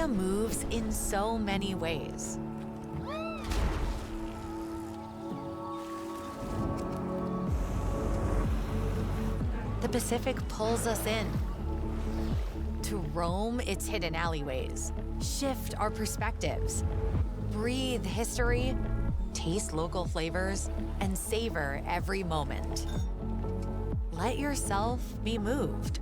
area moves in so many ways. The Pacific pulls us in to roam its hidden alleyways, shift our perspectives, breathe history, taste local flavors, and savor every moment. Let yourself be moved.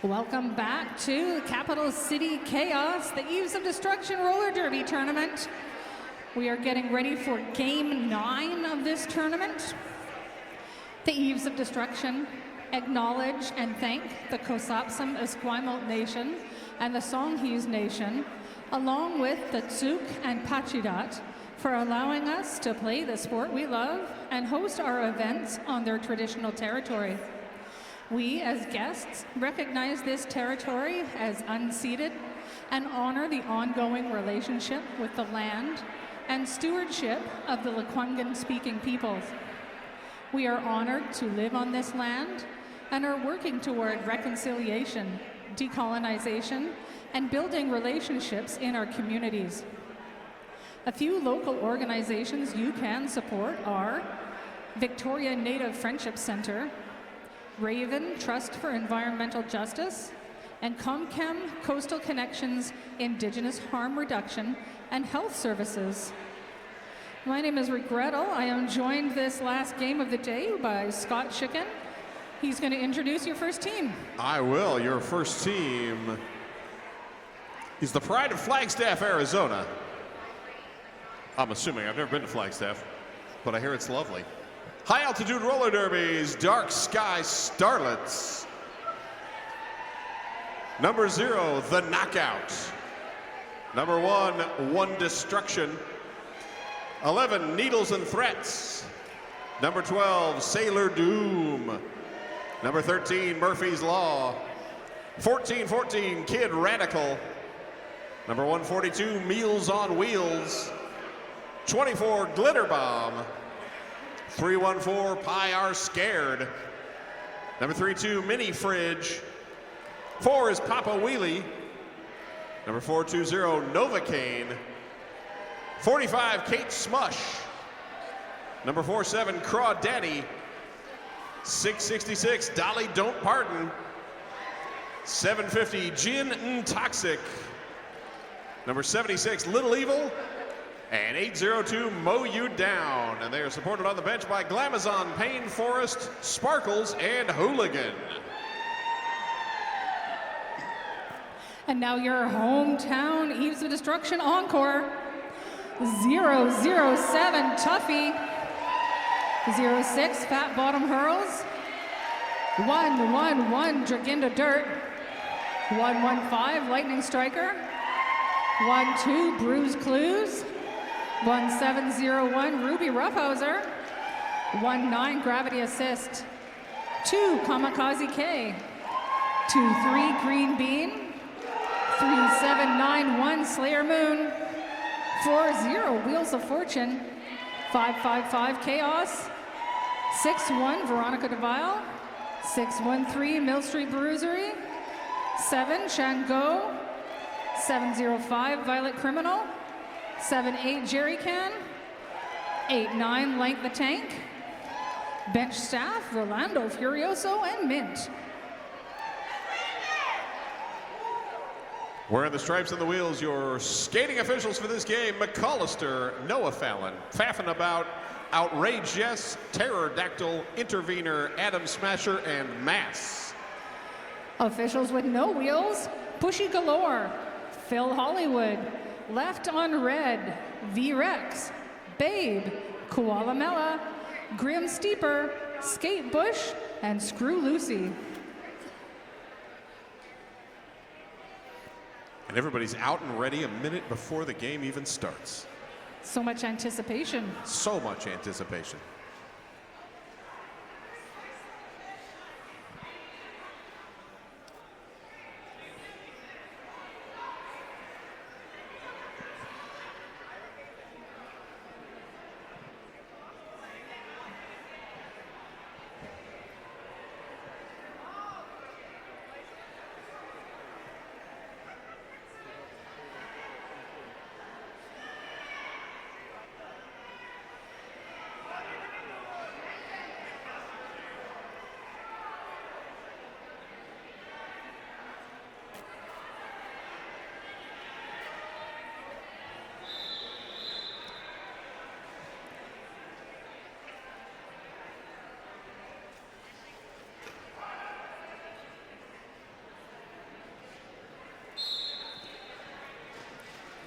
Welcome back to Capital City Chaos, the Eves of Destruction Roller Derby Tournament. We are getting ready for Game 9 of this tournament. The Eves of Destruction acknowledge and thank the Kosapsum Esquimalt Nation and the Songhees Nation, along with the Tsuk and Pachidat, for allowing us to play the sport we love and host our events on their traditional territory. We, as guests, recognize this territory as unceded and honor the ongoing relationship with the land and stewardship of the Lekwungen-speaking peoples. We are honored to live on this land and are working toward reconciliation, decolonization, and building relationships in our communities. A few local organizations you can support are Victoria Native Friendship Center, Raven Trust for Environmental Justice, and Comchem Coastal Connections Indigenous Harm Reduction and Health Services. My name is Rick Gretel. I am joined this last game of the day by Scott Chicken. He's going to introduce your first team. I will. Your first team is the Pride of Flagstaff, Arizona. I'm assuming. I've never been to Flagstaff, but I hear it's lovely. High Altitude Roller Derbies, Dark Sky Starlets. Number 0, The Knockout. Number 1, One Destruction. 11, Needles and Threats. Number 12, Sailor Doom. Number 13, Murphy's Law. 14, Kid Radical. Number 142, Meals on Wheels. 24, Glitter Bomb. 314, Pie Are Scared. Number 32, Mini Fridge. 4 is Papa Wheelie. Number 420, Novocaine. 45, Kate Smush. Number 47, Crawdaddy. 666, Dolly Don't Pardon. 750, Gin Toxic. Number 76, Little Evil. And 802, Mow You Down. And they are supported on the bench by Glamazon, Payne Forest, Sparkles, and Hooligan. And now your hometown Eves of Destruction Encore. 007 Tuffy. 06 Fat Bottom Hurls. 111 Draginda Dirt. 115 Lightning Striker. 12 Bruise Clues. 1701 Ruby Roughhouser. 19 Gravity Assist. 2 Kamikaze K. 23 Green Bean. 3791 Slayer Moon. 40 Wheels of Fortune. 555 Chaos. 61 Veronica DeVille. 613 Mill Street Bruisery. 7 Shango. 705 Violet Criminal. 78 Jerry Can. 89 Lank the Tank. Bench staff Rolando Furioso and Mint. Wearing the stripes and the wheels, your skating officials for this game: McCollister, Noah Fallon, Faffin About, Outrage Yes, Pterodactyl, Intervener, Adam Smasher, and Mass. Officials with no wheels: Pushy Galore, Phil Hollywood, Left on Red, V-Rex, Babe, Koala Mella, Grim Steeper, Skate Bush, and Screw Lucy. And everybody's out and ready a minute before the game even starts. So much anticipation. So much anticipation.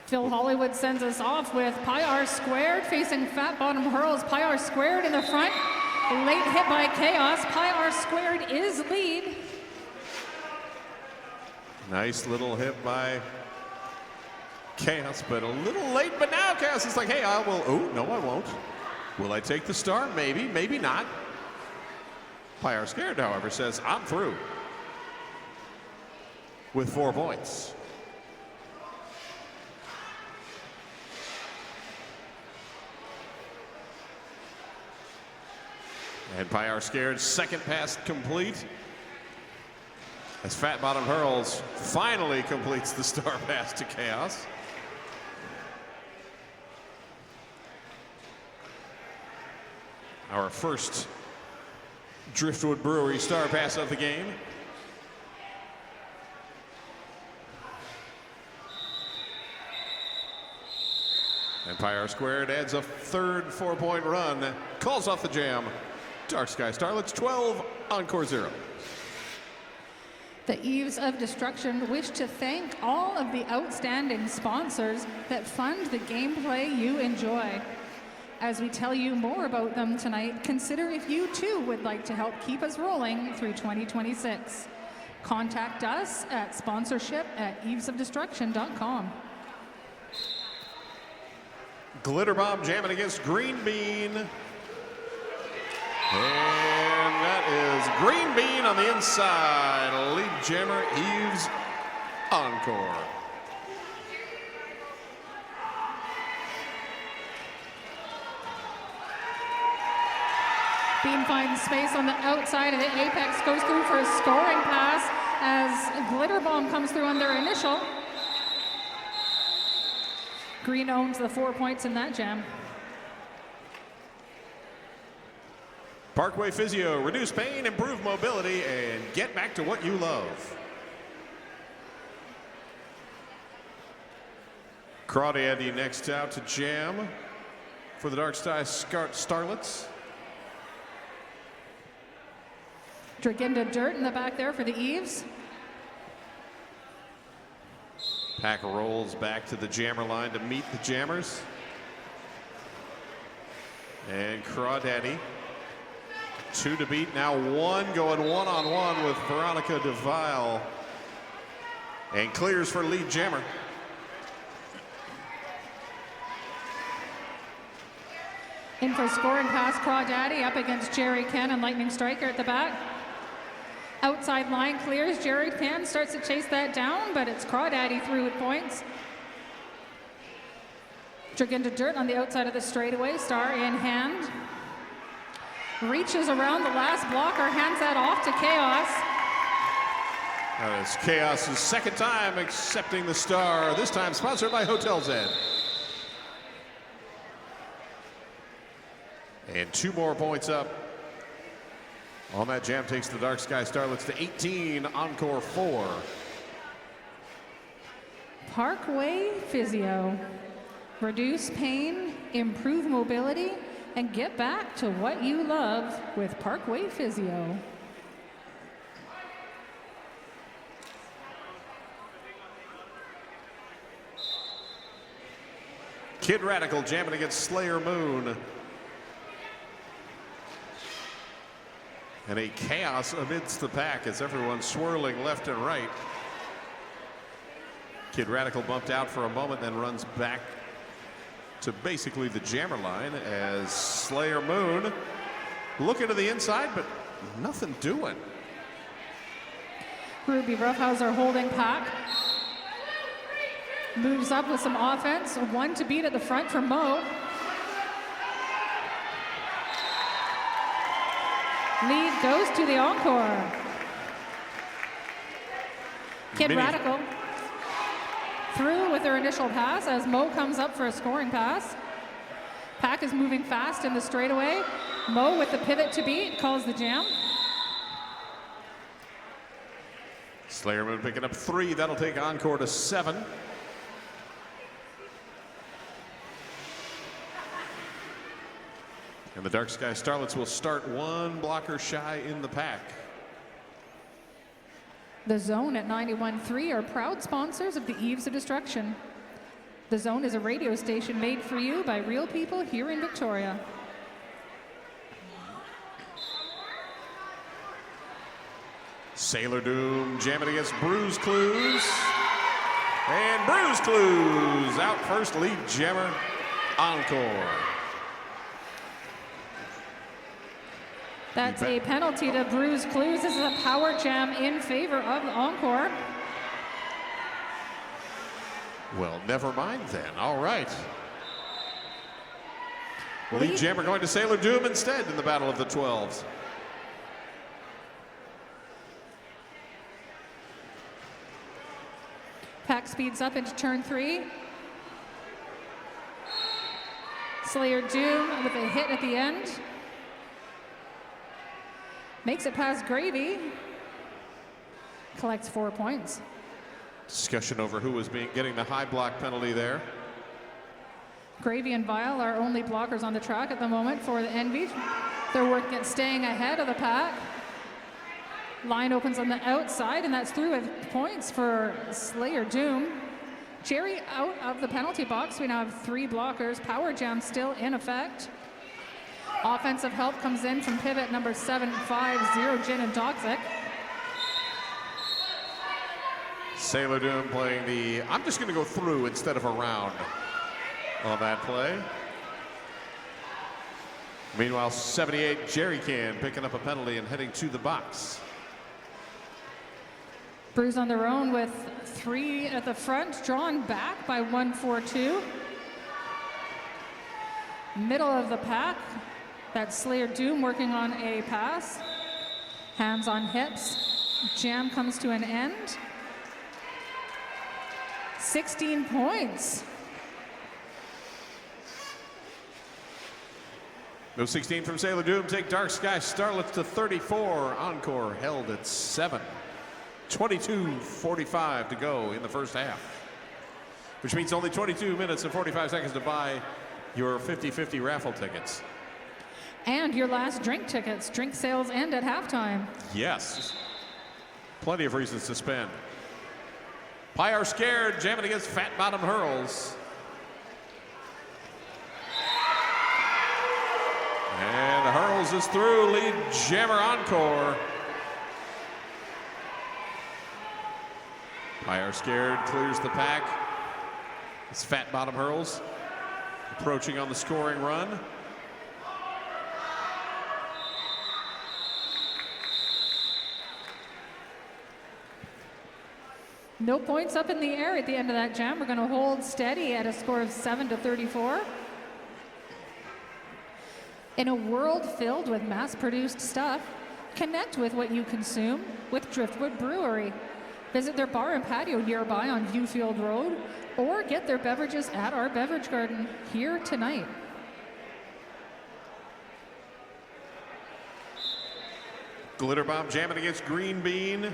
Phil Hollywood sends us off with Pi R Squared facing Fat Bottom Hurls. Pi R Squared in the front. Late hit by Chaos. Pi R Squared is lead. Nice little hit by Chaos, but a little late. But now Chaos is like, hey, I will. Oh, no, I won't. Will I take the star? Maybe, maybe not. Pi R Scared, however, says, I'm through with 4 points. And Pi R Scared's second pass complete. As Fat Bottom Hurls finally completes the star pass to Chaos. Our first Driftwood Brewery Star Pass of the game. Empire Squared adds a third 4-point run, calls off the jam. Dark Sky Starlets 12, Encore 0. The Eves of Destruction wish to thank all of the outstanding sponsors that fund the gameplay you enjoy. As we tell you more about them tonight, consider if you too would like to help keep us rolling through 2026. Contact us at sponsorship@evesofdestruction.com. Glitter Bomb jamming against Green Bean. And that is Green Bean on the inside. Lead jammer Eves Encore. Bean finds space on the outside of the apex, goes through for a scoring pass as Glitter Bomb comes through on their initial. Green owns the 4 points in that jam. Parkway Physio, reduce pain, improve mobility, and get back to what you love. Crawdaddy next out to jam for the Dark Sky Starlets. Draginda Dirt in the back there for the Eves. Pack rolls back to the jammer line to meet the jammers. And Crawdaddy, 2 to beat, now 1 going one-on-one with Veronica DeVille. And clears for lead jammer. In for scoring pass, Crawdaddy up against Jerry Ken and Lightning Striker at the back. Outside line clears, Jerry Ken starts to chase that down, but it's Crawdaddy through with points. Draginda Dirt on the outside of the straightaway, star in hand. Reaches around the last blocker, hands that off to Chaos. That is Chaos's second time accepting the star, this time sponsored by Hotel Z. And 2 more points up. On that jam takes the Dark Sky Starlets to 18, Encore 4. Parkway Physio. Reduce pain, improve mobility, and get back to what you love with Parkway Physio. Kid Radical jamming against Slayer Moon. And a chaos amidst the pack as everyone's swirling left and right. Kid Radical bumped out for a moment, then runs back to basically the jammer line as Slayer Moon looking to the inside, but nothing doing. Ruby Roughhouser holding pack. Moves up with some offense. 1 to beat at the front for Mo. Lead goes to the Encore. Kid Radical through with their initial pass as Mo comes up for a scoring pass. Pack is moving fast in the straightaway. Mo with the pivot to beat calls the jam. Slayer Moon picking up 3. That'll take Encore to 7. And the Dark Sky Starlets will start 1 blocker shy in the pack. The Zone at 91.3 are proud sponsors of the Eves of Destruction. The Zone is a radio station made for you by real people here in Victoria. Sailor Doom jamming against Bruise Clues. And Bruise Clues out first, lead jammer Encore. That's a penalty to Bruise Clues. This is a power jam in favor of the Encore. Well, never mind then. All right. Lead jammer going to Sailor Doom instead in the Battle of the 12s. Pack speeds up into turn 3. Slayer Doom with a hit at the end. Makes it past Gravy. Collects 4 points. Discussion over who was getting the high block penalty there. Gravy and Vile are only blockers on the track at the moment for the Envy. They're working at staying ahead of the pack. Line opens on the outside, and that's through with points for Slayer Doom. Jerry out of the penalty box. We now have 3 blockers. Power Jam still in effect. Offensive help comes in from pivot number 750, Gin and Toxic. Sailor Doom playing the, I'm just going to go through instead of around on that play. Meanwhile, 78 Jerry Can picking up a penalty and heading to the box. Brews on their own with 3 at the front, drawn back by 142. Middle of the pack, that's Slayer Doom working on a pass. Hands on hips. Jam comes to an end. 16 points. No 16 from Sailor Doom. Take Dark Sky Starlets to 34. Encore held at 7. 22:45 to go in the first half, which means only 22 minutes and 45 seconds to buy your 50-50 raffle tickets. And your last drink tickets. Drink sales end at halftime. Yes. Plenty of reasons to spend. Pie are scared, jamming against Fat Bottom Hurls. And the Hurls is through, lead jammer Encore. Pie are scared, clears the pack. It's Fat Bottom Hurls approaching on the scoring run. No points up in the air at the end of that jam. We're going to hold steady at a score of 7-34. In a world filled with mass-produced stuff, connect with what you consume with Driftwood Brewery. Visit their bar and patio nearby on Viewfield Road, or get their beverages at our beverage garden here tonight. Glitter Bomb jamming against Green Bean.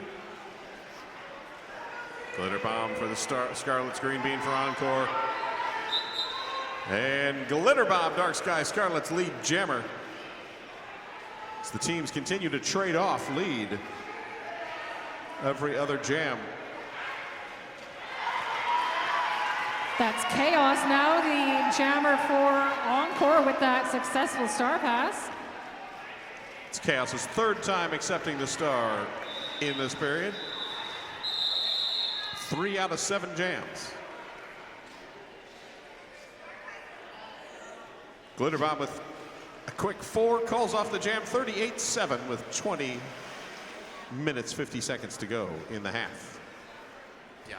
Glitter Bomb for the Scarlets, Green Bean for Encore. And Glitter Bomb, Dark Sky Scarlets lead jammer. As the teams continue to trade off lead every other jam. That's Chaos now, the jammer for Encore with that successful star pass. It's Chaos's 3rd time accepting the star in this period. 3 out of 7 jams. Glitter Bomb with a quick 4 calls off the jam, 38-7 with 20 minutes, 50 seconds to go in the half. Yeah.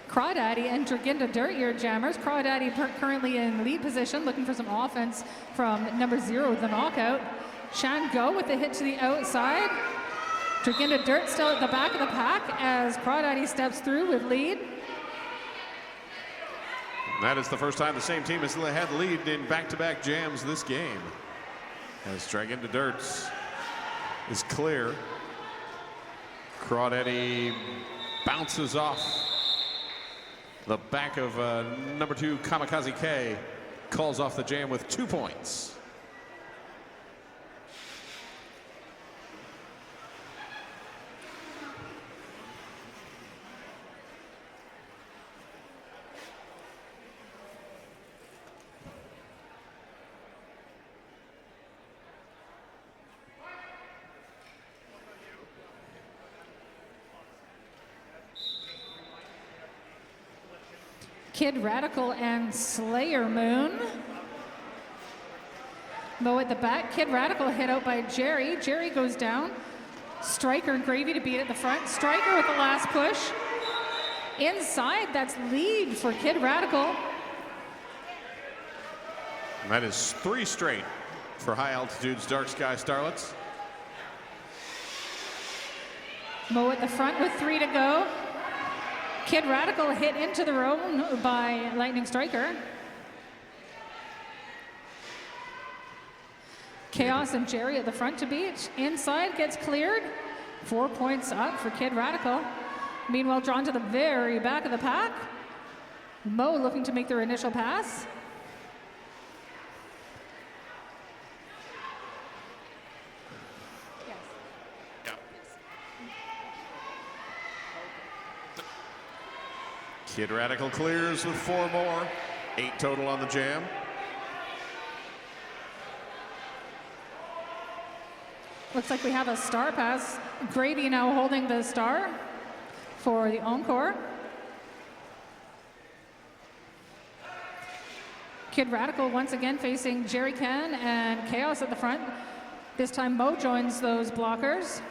Crawdaddy and Draginda Dirt, your jammers. Crawdaddy currently in lead position, looking for some offense from number 0, the knockout. Shan Go with the hit to the outside. Draginda Dirt still at the back of the pack as Crawdaddy steps through with lead. That is the first time the same team has had lead in back-to-back jams this game. As Draginda Dirt is clear. Crawdaddy bounces off the back of number 2, Kamikaze K, calls off the jam with 2 points. Kid Radical and Slayer Moon. Mo at the back. Kid Radical hit out by Jerry. Jerry goes down. Striker and Gravy to beat at the front. Striker with the last push. Inside, that's lead for Kid Radical. And that is 3 straight for High Altitude's Dark Sky Starlets. Mo at the front with 3 to go. Kid Radical hit into the row by Lightning Striker. Chaos and Jerry at the front to beat. Inside gets cleared. 4 points up for Kid Radical. Meanwhile, drawn to the very back of the pack. Mo looking to make their initial pass. Kid Radical clears with 4 more. 8 total on the jam. Looks like we have a star pass. Grady now holding the star for the Encore. Kid Radical once again facing Jerry Can and Chaos at the front. This time Mo joins those blockers.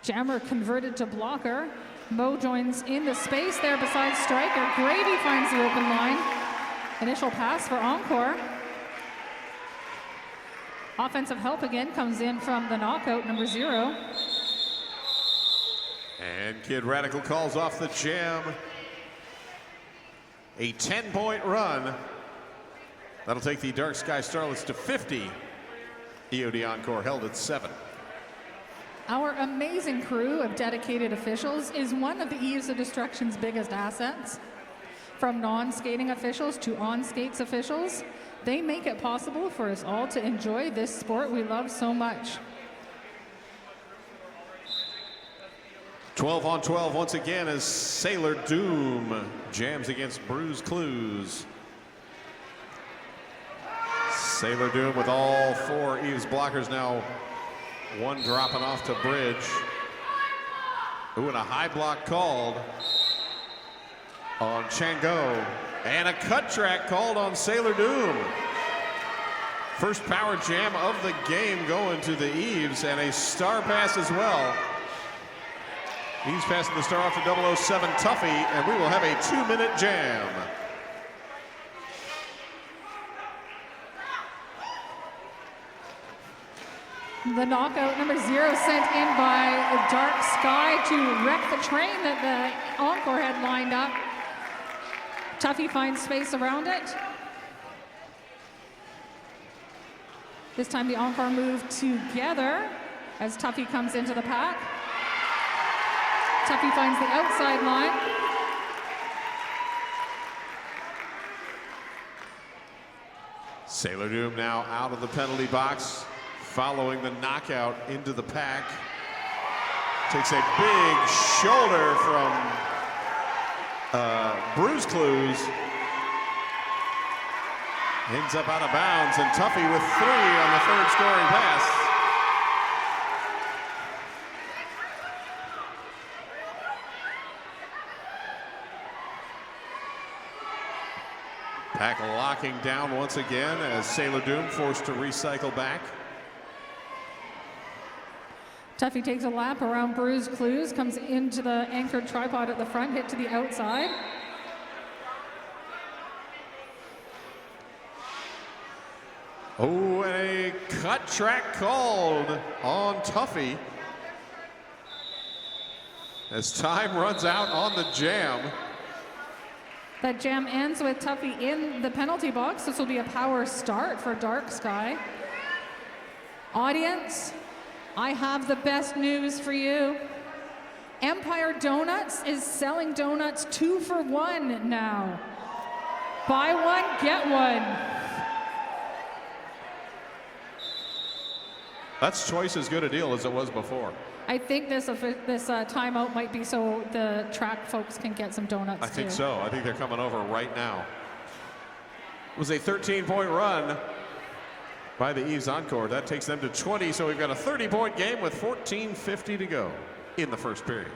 Jammer converted to blocker. Mo joins in the space there beside Striker. Grady finds the open line. Initial pass for Encore. Offensive help again comes in from the knockout, number 0. And Kid Radical calls off the jam. A 10-point run. That'll take the Dark Sky Starlets to 50. EOD Encore held at 7. Our amazing crew of dedicated officials is one of the Eves of Destruction's biggest assets. From non-skating officials to on-skates officials, they make it possible for us all to enjoy this sport we love so much. 12 on 12 once again as Sailor Doom jams against Bruise Clues. Sailor Doom with all 4 Eves blockers now. 1 dropping off to Bridge. Ooh, and a high block called on Chango. And a cut track called on Sailor Doom. First power jam of the game going to the Eves, and a star pass as well. Eves passing the star off to 007 Tuffy, and we will have a 2-minute jam. The knockout number 0 sent in by Dark Sky to wreck the train that the Encore had lined up. Tuffy finds space around it. This time the Encore move together as Tuffy comes into the pack. Tuffy finds the outside line. Sailor Doom now out of the penalty box, following the knockout into the pack. Takes a big shoulder from Bruise Clues. Ends up out of bounds, and Tuffy with 3 on the 3rd scoring pass. Pack locking down once again as Sailor Doom forced to recycle back. Tuffy takes a lap around Bruise Clues, comes into the anchored tripod at the front, hit to the outside. Oh, and a cut track called on Tuffy as time runs out on the jam. That jam ends with Tuffy in the penalty box. This will be a power start for Dark Sky. Audience, I have the best news for you. Empire Donuts is selling donuts 2 for $1 now. Buy one, get one. That's twice as good a deal as it was before. I think this timeout might be so the track folks can get some donuts I think too. so. I think they're coming over right now. It was a 13-point run by the Eves Encore. That takes them to 20, so we've got a 30-point game with 14:50 to go in the first period.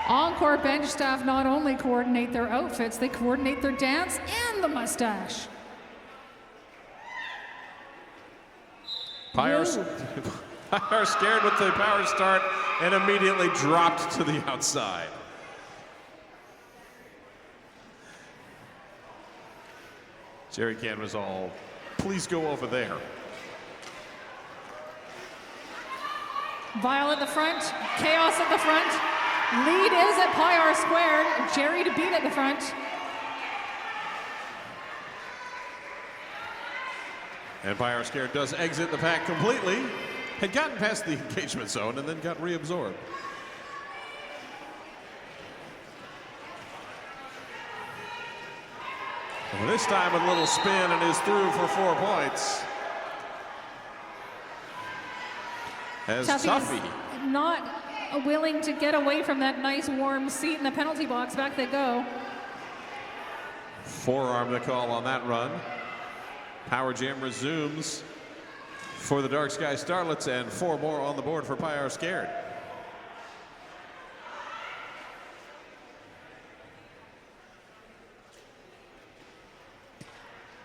Encore bench staff not only coordinate their outfits, they coordinate their dance and the mustache. Pyre scared with the power start and immediately dropped to the outside. Jerry Can was all, please go over there. Vile at the front, Chaos at the front. Lead is at Pyre squared. Jerry to beat at the front. And Pyre Scared does exit the pack completely. Had gotten past the engagement zone and then got reabsorbed. And this time a little spin and is through for 4 points. As Tuffy not willing to get away from that nice warm seat in the penalty box. Back they go. Forearm the call on that run. Power Jam resumes for the Dark Sky Starlets, and 4 more on the board for Pyre Scared.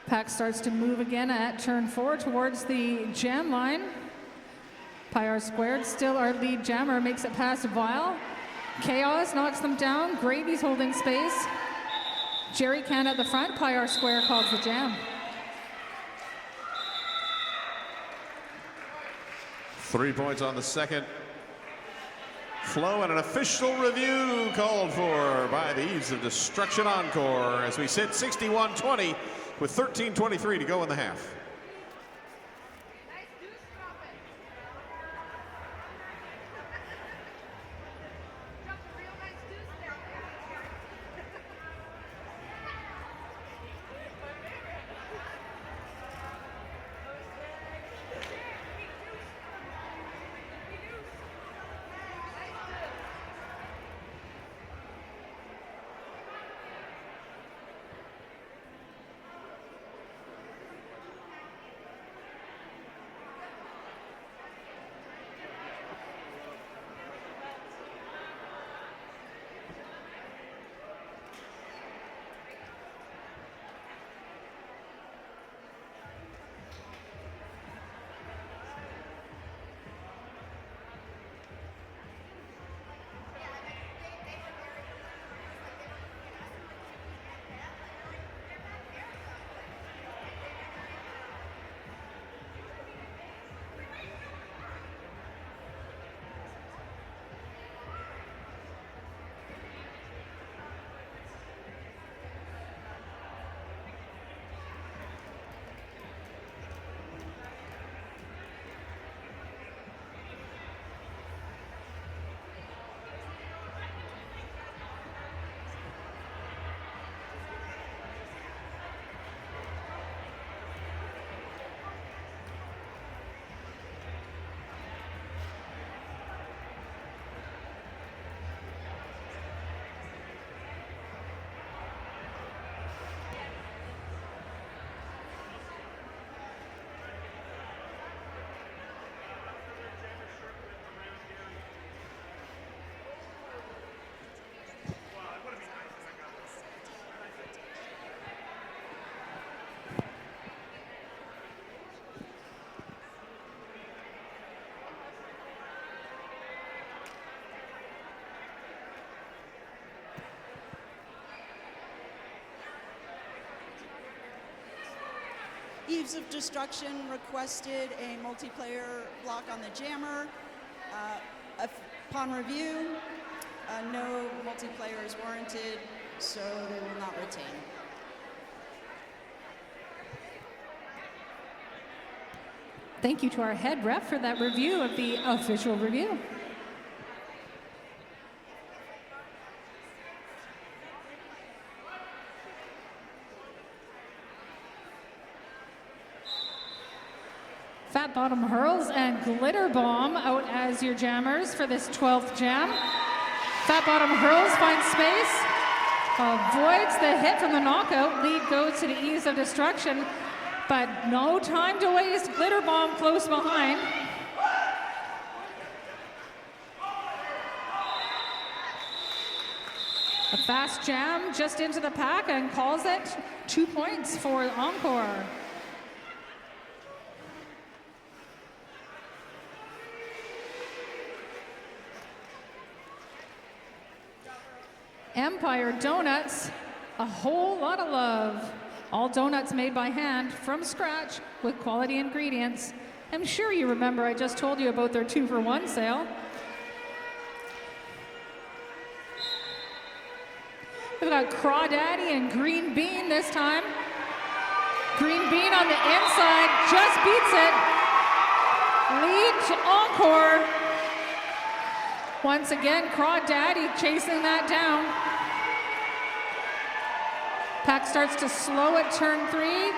Pack starts to move again at turn 4 towards the jam line. Pyre squared, still our lead jammer, makes it past Vile. Chaos knocks them down. Gravy's holding space. Jerry Can at the front. Pyre square calls the jam. 3 points on the second flow, and an official review called for by the Eves of Destruction Encore as we sit 61-20 with 13:23 to go in the half. Eves of Destruction requested a multiplayer block on the jammer. Upon review, no multiplayer is warranted, so they will not retain. Thank you to our head ref for that review of the official review. Fat Bottom Hurls and Glitter Bomb out as your jammers for this 12th jam. Fat Bottom Hurls finds space, avoids the hit from the knockout. Lead goes to the Eves of Destruction, but no time to waste. Glitter Bomb close behind. A fast jam just into the pack and calls it 2 points for Encore. Empire Donuts, a whole lot of love. All donuts made by hand from scratch with quality ingredients. I'm sure you remember I just told you about their 2-for-1 sale. We've got Crawdaddy and Green Bean this time. Green Bean on the inside, just beats it. Lead to Encore. Once again, Crawdaddy chasing that down. Pack starts to slow at turn 3,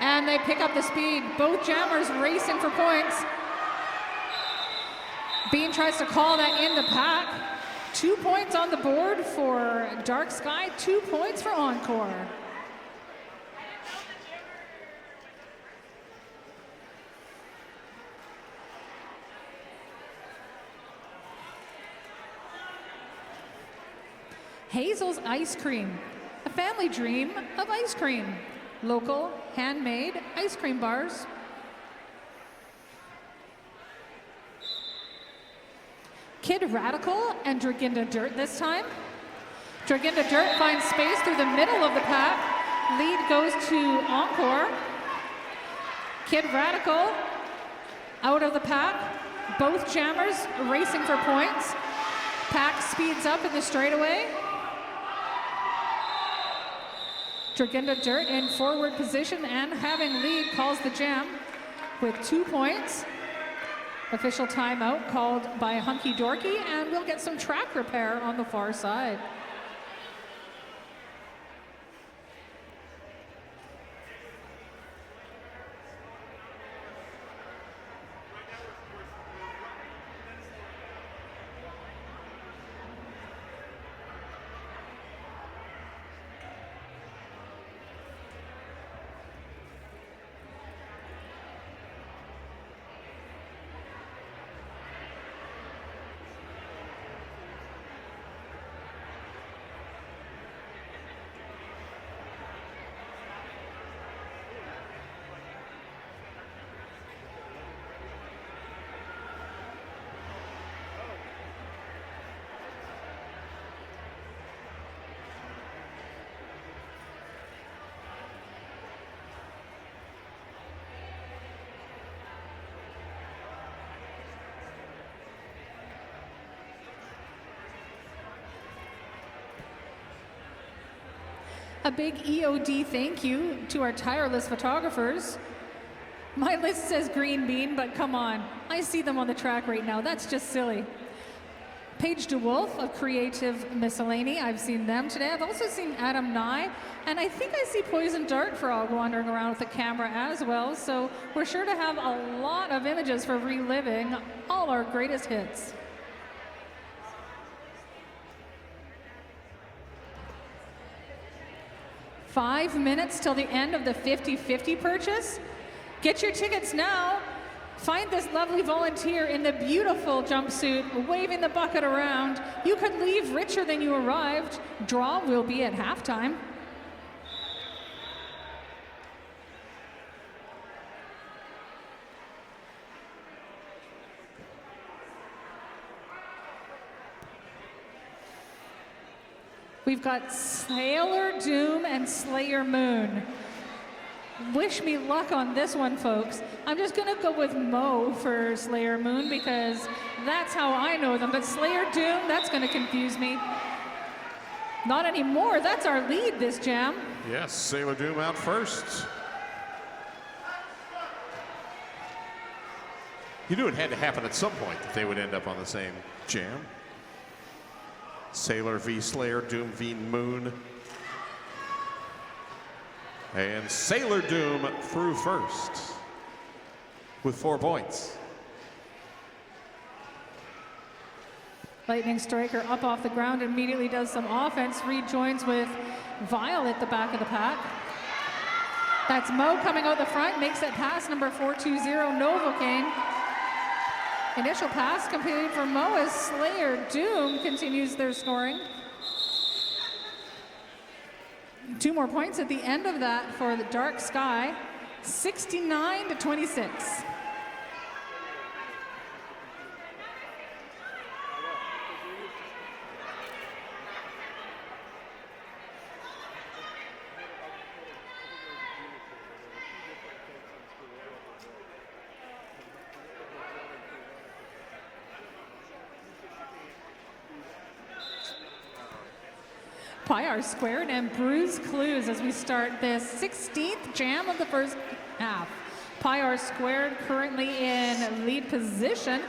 and they pick up the speed. Both jammers racing for points. Bean tries to call that in the pack. 2 points on the board for Dark Sky, 2 points for Encore. Hazel's Ice Cream, a family dream of ice cream. Local, handmade ice cream bars. Kid Radical and Draginda Dirt this time. Draginda Dirt finds space through the middle of the pack. Lead goes to Encore. Kid Radical out of the pack. Both jammers racing for points. Pack speeds up in the straightaway. Draginda Dirt in forward position and having lead calls the jam with 2 points. Official timeout called by Hunky Dorky, and we'll get some track repair on the far side. A big EOD thank you to our tireless photographers. My list says Green Bean, but come on, I see them on the track right now. That's just silly. Paige DeWolf of Creative Miscellany, I've seen them today. I've also seen Adam Nye, and I think I see Poison Dart Frog wandering around with the camera as well, so we're sure to have a lot of images for reliving all our greatest hits. Five minutes till the end of the 50-50 purchase. Get your tickets now. Find this lovely volunteer in the beautiful jumpsuit, waving the bucket around. You could leave richer than you arrived. Draw will be at halftime. We've got Sailor Doom and Slayer Moon. Wish me luck on this one, folks. I'm just gonna go with Mo for Slayer Moon because that's how I know them, but Slayer Doom, that's gonna confuse me. Not anymore, that's our lead this jam. Yes, Sailor Doom out first. You knew it had to happen at some point that they would end up on the same jam. Sailor v Slayer, Doom v Moon. And Sailor Doom through first with 4 points. Lightning Striker up off the ground, immediately does some offense, rejoins with Violet at the back of the pack. That's Mo coming out the front, makes it pass number 420, Novocaine. Initial pass completed for Mo as Slayer Doom continues their scoring. 2 more points at the end of that for the Dark Sky, 69-26. Pyar squared and Bruce Clues as we start this 16th jam of the first half. Pyar squared currently in lead position,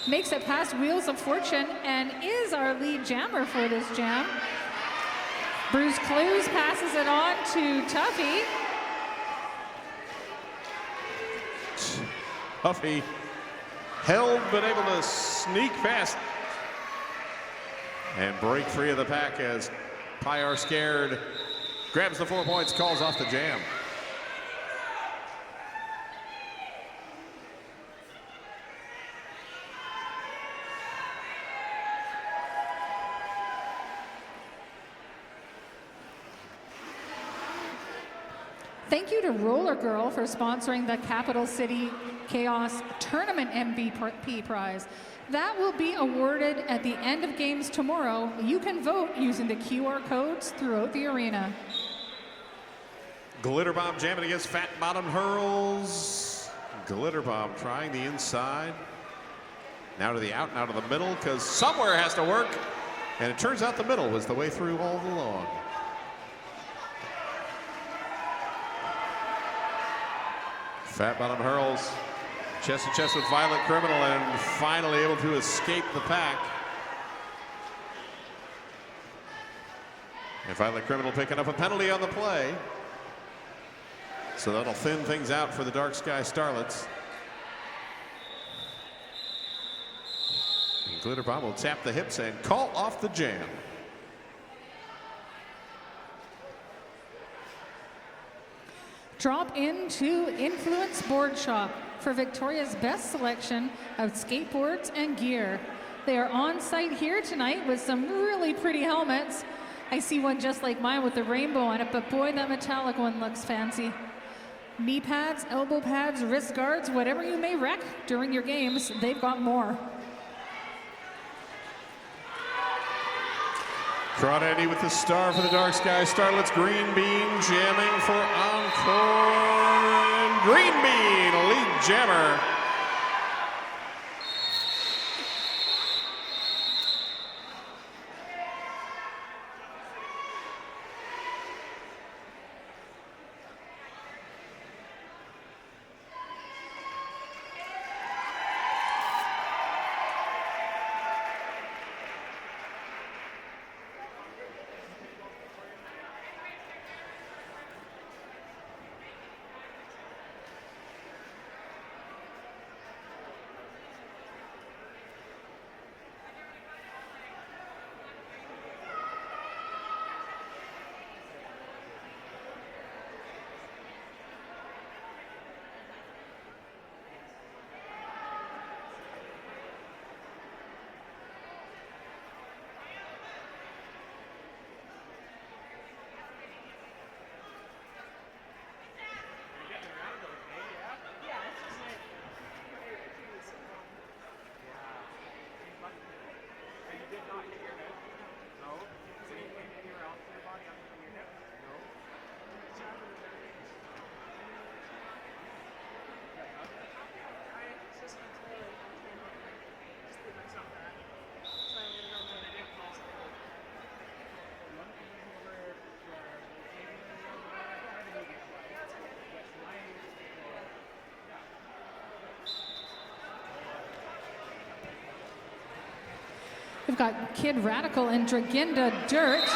makes it past Wheels of Fortune and is our lead jammer for this jam. Bruce Clues passes it on to Tuffy. Tuffy held but able to sneak past and break free of the pack as Pyar scared grabs the 4 points, calls off the jam. Thank you to Roller Girl for sponsoring the Capital City Chaos Tournament MVP prize. That will be awarded at the end of games tomorrow. You can vote using the QR codes throughout the arena. Glitter Bomb jamming against Fat Bottom Hurls. Glitter Bomb trying the inside. Now to the out, now to the middle, because somewhere has to work. And it turns out the middle was the way through all along. Fat Bottom Hurls chest to chest with Violent Criminal and finally able to escape the pack. And Violent Criminal picking up a penalty on the play. So that'll thin things out for the Dark Sky Starlets. And Glitter Bomb will tap the hips and call off the jam. Drop into Influence Board Shop for Victoria's best selection of skateboards and gear. They are on site here tonight with some really pretty helmets. I see one just like mine with the rainbow on it, but boy, that metallic one looks fancy. Knee pads, elbow pads, wrist guards, whatever you may wreck during your games, they've got more. Crawdaddy with the star for the Dark Sky Starlets. Green Bean jamming for Encore. And Green Bean, lead jammer. We've got Kid Radical and Draginda Dirt.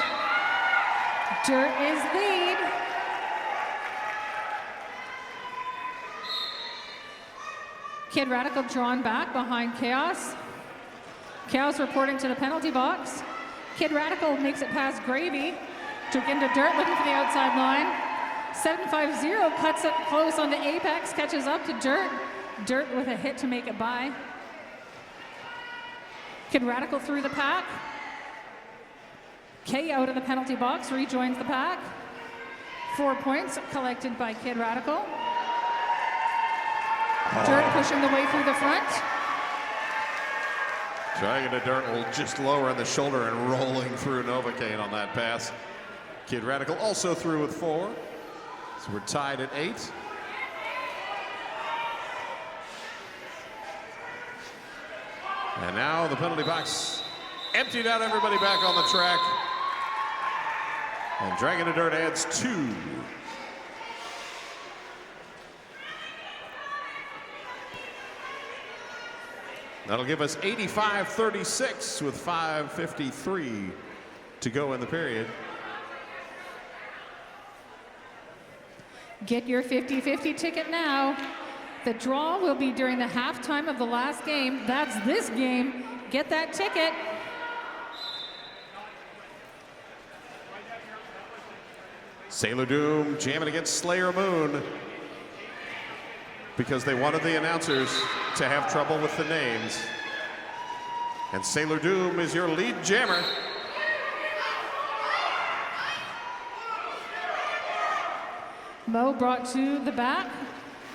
Dirt is lead. Kid Radical drawn back behind Chaos. Chaos reporting to the penalty box. Kid Radical makes it past Gravy. Draginda Dirt looking for the outside line. 750 cuts it close on the apex, catches up to Dirt. Dirt with a hit to make it by. Kid Radical through the pack. Kay out of the penalty box rejoins the pack. 4 points collected by Kid Radical. Dirt pushing the way through the front. Dragging the Dirt just lower on the shoulder and rolling through Novocaine on that pass. Kid Radical also through with 4. So we're tied at 8. And now the penalty box emptied out, everybody back on the track. And Dragging the Dirt adds 2. That'll give us 85-36 with 5:53 to go in the period. Get your 50-50 ticket now. The draw will be during the halftime of the last game. That's this game. Get that ticket. Sailor Doom jamming against Slayer Moon because they wanted the announcers to have trouble with the names. And Sailor Doom is your lead jammer. Mo brought to the back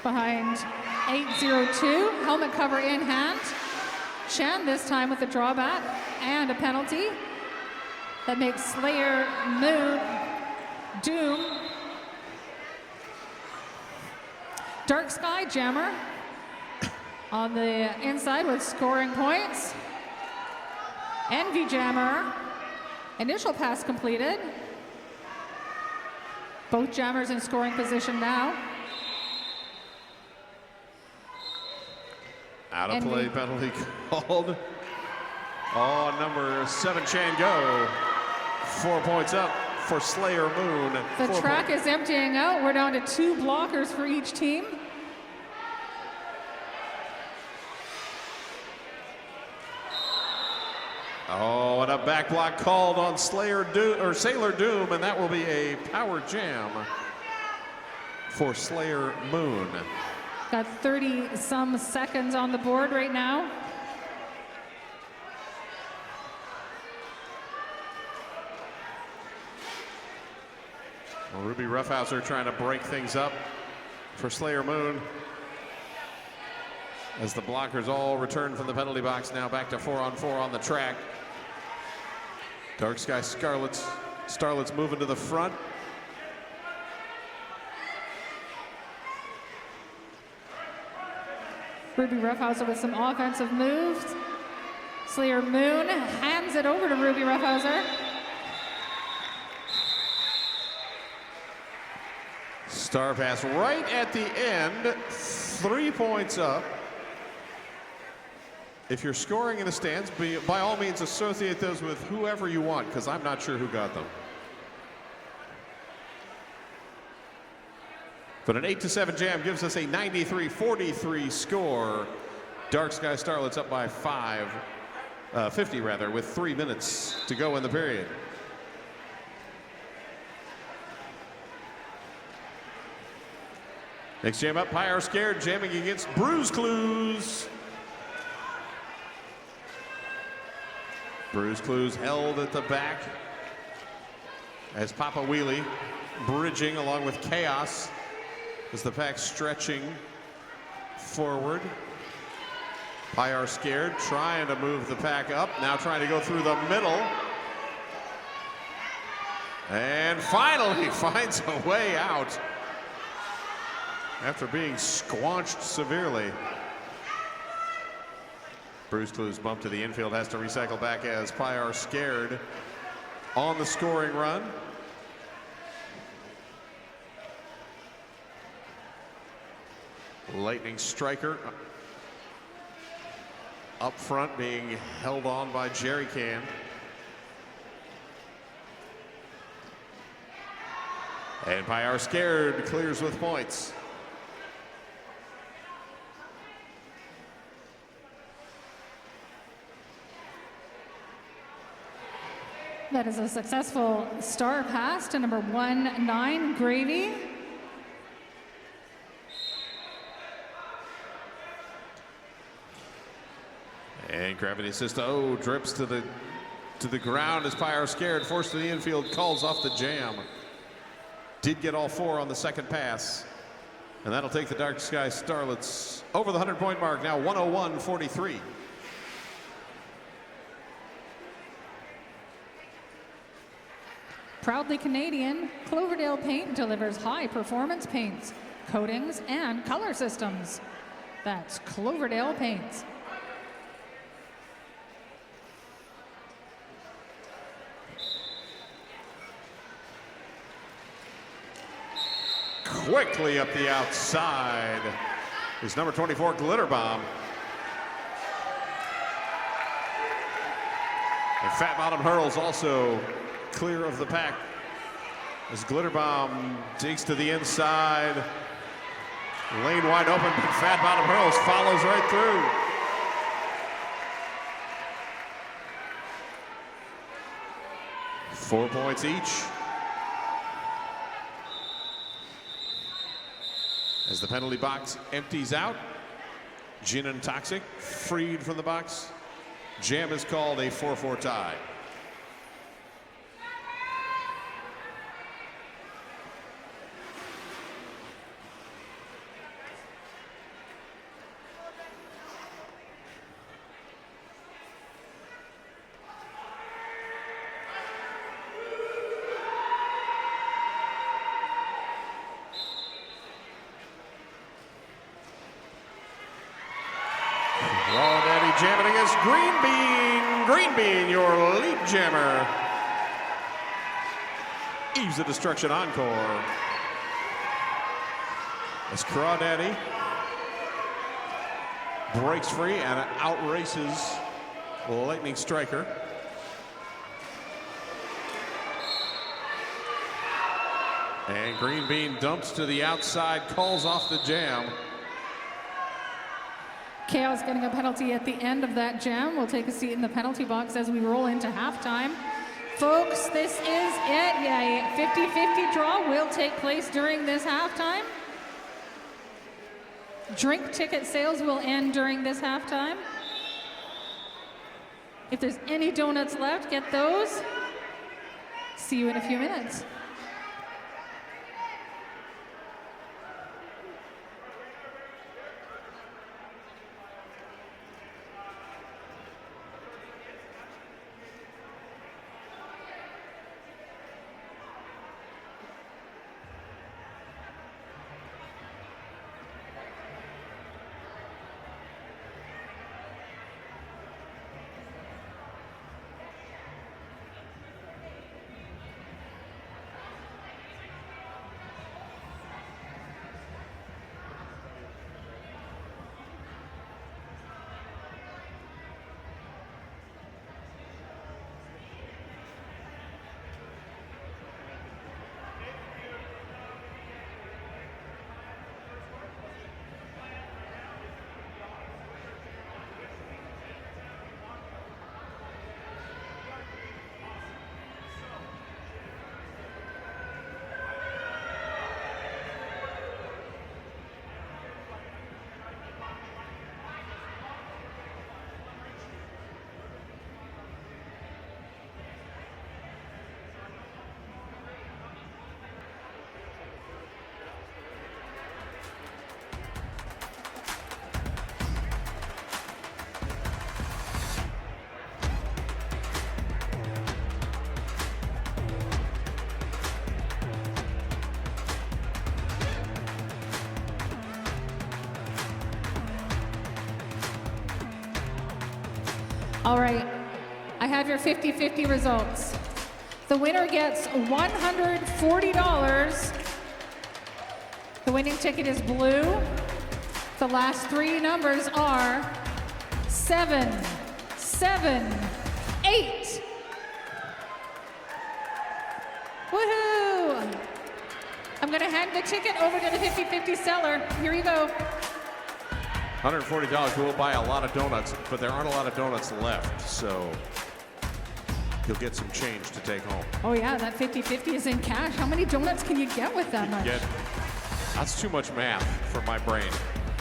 behind 802, helmet cover in hand. Chen this time with a drawback and a penalty that makes Slayer Moon Doom. Dark Sky Jammer on the inside with scoring points. Envy Jammer, initial pass completed. Both jammers in scoring position now. Out of play penalty called on number 7 Chango. 4 points up for Slayer Moon. The track is emptying out. We're down to 2 blockers for each team. Oh, and a back block called on Sailor Doom, and that will be a power jam for Slayer Moon. Got 30-some seconds on the board right now. Well, Ruby Roughhouser trying to break things up for Slayer Moon as the blockers all return from the penalty box. Now back to 4-on-4 on the track. Dark Sky Starlets moving to the front. Ruby Roughhouser with some offensive moves. Slayer Moon hands it over to Ruby Roughhouser. Star pass right at the end, 3 points up. If you're scoring in the stands, by all means associate those with whoever you want, because I'm not sure who got them. But an 8-7 jam gives us a 93-43 score. Dark Sky Starlets up by 50 rather, with 3 minutes to go in the period. Next jam up, Pyre Scared jamming against Bruise Clues. Bruise Clues held at the back as Papa Wheelie bridging along with Chaos as the pack stretching forward. Pyre Scared trying to move the pack up, now trying to go through the middle. And finally finds a way out after being squanched severely. Bruce Clues bumped to the infield, has to recycle back as Pyre Scared on the scoring run. Lightning Striker up front being held on by Jerry Can. And Pyre Scared clears with points. That is a successful star pass to number 19, Gravy. And Gravity Assist drips to the to the ground as Pyro scared, forced to the infield, calls off the jam. Did get all 4 on the second pass. And that'll take the Dark Sky Starlets over the 100-point mark, now 101-43. Proudly Canadian, Cloverdale Paint delivers high-performance paints, coatings, and color systems. That's Cloverdale Paints. Quickly up the outside is number 24, Glitter Bomb. And Fat Bottom Hurls also clear of the pack as Glitter Bomb digs to the inside. Lane wide open, but Fat Bottom Hurls follows right through. Four points each. As the penalty box empties out, Gin and Toxic freed from the box. Jam is called a 4-4 tie. Raw Daddy jamming against Green Bean. Green Bean, your lead jammer. Eves of Destruction Encore. As Crawdaddy breaks free and outraces Lightning Striker. And Green Bean dumps to the outside, calls off the jam. Chaos getting a penalty at the end of that jam. We'll take a seat in the penalty box as we roll into halftime. Folks, this is it. Yeah, a 50-50 draw will take place during this halftime. Drink ticket sales will end during this halftime. If there's any donuts left, get those. See you in a few minutes. All right, I have your 50-50 results. The winner gets $140. The winning ticket is blue. The last three numbers are 7, 7, 8. Woohoo! I'm gonna hand the ticket over to the 50-50 seller. Here you go. $140 will buy a lot of donuts, but there aren't a lot of donuts left, so you'll get some change to take home. Oh yeah, that 50-50 is in cash. How many donuts can you get with that much? That's too much math for my brain.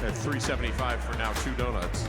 At $3.75 for now 2 donuts.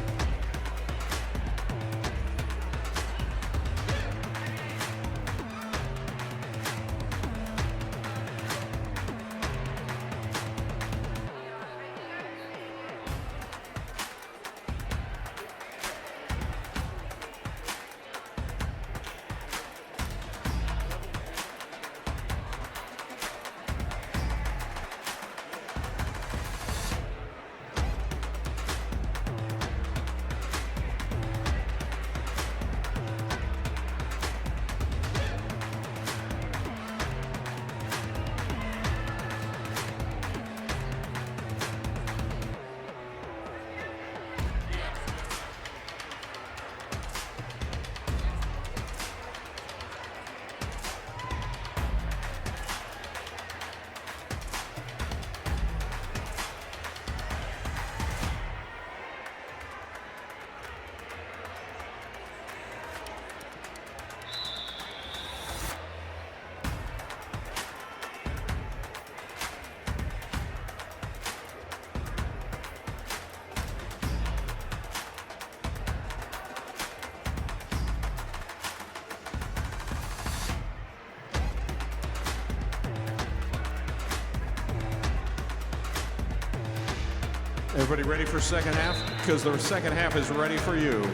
Everybody ready for second half? Because the second half is ready for you.